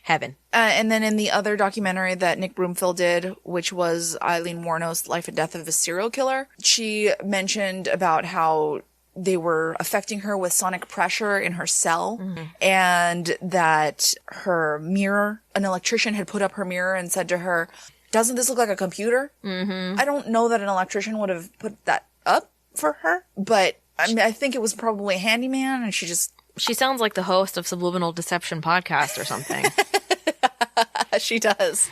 heaven. And then in the other documentary that Nick Broomfield did, which was Aileen Wuornos, Life and Death of a Serial Killer, she mentioned about how they were affecting her with sonic pressure in her cell, and that her mirror, an electrician had put up her mirror and said to her, "Doesn't this look like a computer?" I don't know that an electrician would have put that up for her, but I mean, I think it was probably a handyman, and She sounds like the host of Subliminal Deception podcast or something. she does.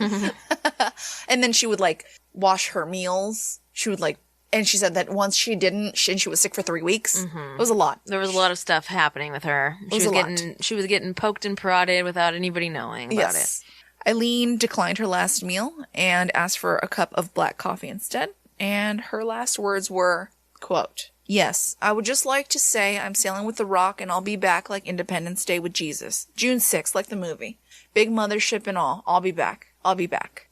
And then she would like wash her meals. She would like, and she said that once she didn't, she was sick for 3 weeks. It was a lot. There was a lot of stuff happening with her. She was getting poked and prodded without anybody knowing about it. Aileen declined her last meal and asked for a cup of black coffee instead. And her last words were, quote, "Yes, I would just like to say I'm sailing with the Rock and I'll be back like Independence Day with Jesus. June 6th, like the movie. Big mothership and all. I'll be back. I'll be back."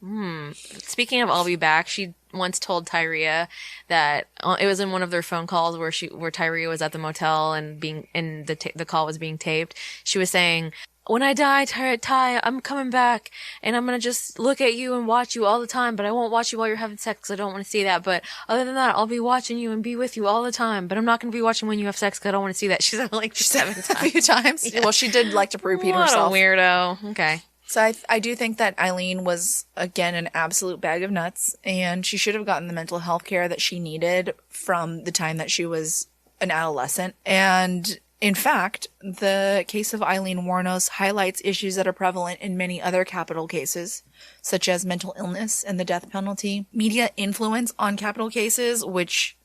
Speaking of I'll be back, she once told Tyria that it was in one of their phone calls where Tyria was at the motel and the call was being taped. She was saying, "When I die, Ty, I'm coming back and I'm going to just look at you and watch you all the time, but I won't watch you while you're having sex because I don't want to see that. But other than that, I'll be watching you and be with you all the time, but I'm not going to be watching when you have sex because I don't want to see that." She said it like 7 times. A few times. Yeah. Well, she did like to repeat What herself. a weirdo. Okay. So I do think that Aileen was, again, an absolute bag of nuts, and she should have gotten the mental health care that she needed from the time that she was an adolescent. And in fact, the case of Aileen Wuornos highlights issues that are prevalent in many other capital cases, such as mental illness and the death penalty, media influence on capital cases, which,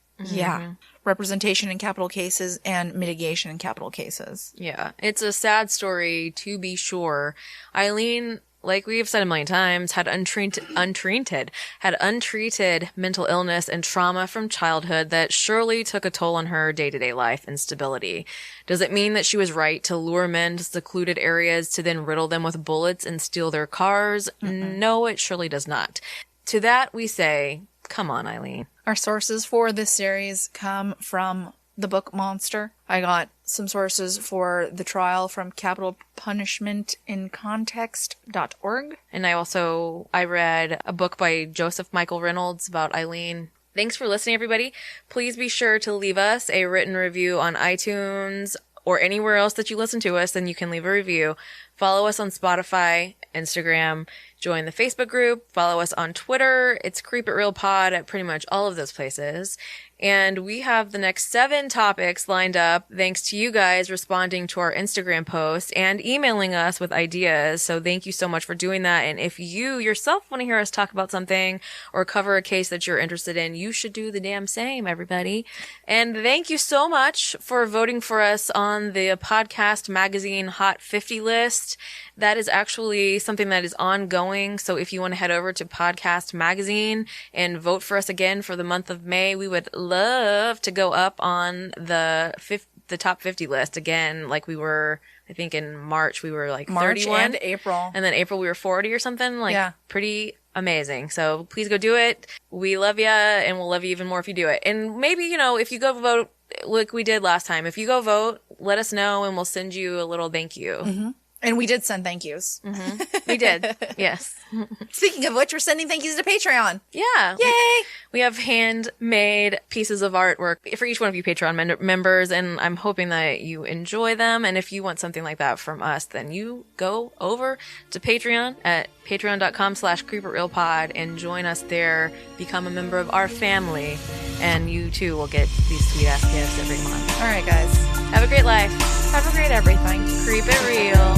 representation in capital cases and mitigation in capital cases. Yeah, it's a sad story, to be sure. Aileen, like we've said a million times, had untreated mental illness and trauma from childhood that surely took a toll on her day-to-day life and stability. Does it mean that she was right to lure men to secluded areas to then riddle them with bullets and steal their cars? No, it surely does not. To that we say, come on, Aileen. Our sources for this series come from the book Monster. I got some sources for the trial from capitalpunishmentincontext.org. And I read a book by Joseph Michael Reynolds about Aileen. Thanks for listening, everybody. Please be sure to leave us a written review on iTunes or anywhere else that you listen to us, then you can leave a review. Follow us on Spotify, Instagram, join the Facebook group, follow us on Twitter. It's Creep It Real Pod at pretty much all of those places. And we have the next 7 topics lined up thanks to you guys responding to our Instagram posts and emailing us with ideas. So thank you so much for doing that. And if you yourself want to hear us talk about something or cover a case that you're interested in, you should do the damn same, everybody. And thank you so much for voting for us on the podcast magazine Hot 50 list. That is actually something that is ongoing. So if you want to head over to Podcast Magazine and vote for us again for the month of May, we would love to go up on the top 50 list again. Like we were, I think in March, we were like March 31. and April. And then April we were 40 or something. Like pretty amazing. So please go do it. We love you and we'll love you even more if you do it. And maybe, if you go vote like we did last time, if you go vote, let us know and we'll send you a little thank you. Mm-hmm. And we did send thank yous. We did. Yes. Speaking of which, we're sending thank yous to Patreon. Yeah. Yay! We have handmade pieces of artwork for each one of you Patreon members, and I'm hoping that you enjoy them. And if you want something like that from us, then you go over to Patreon at patreon.com/creepitrealpod and join us there. Become a member of our family, and you too will get these sweet-ass gifts every month. All right, guys. Have a great life. Have a great everything. Creep it real.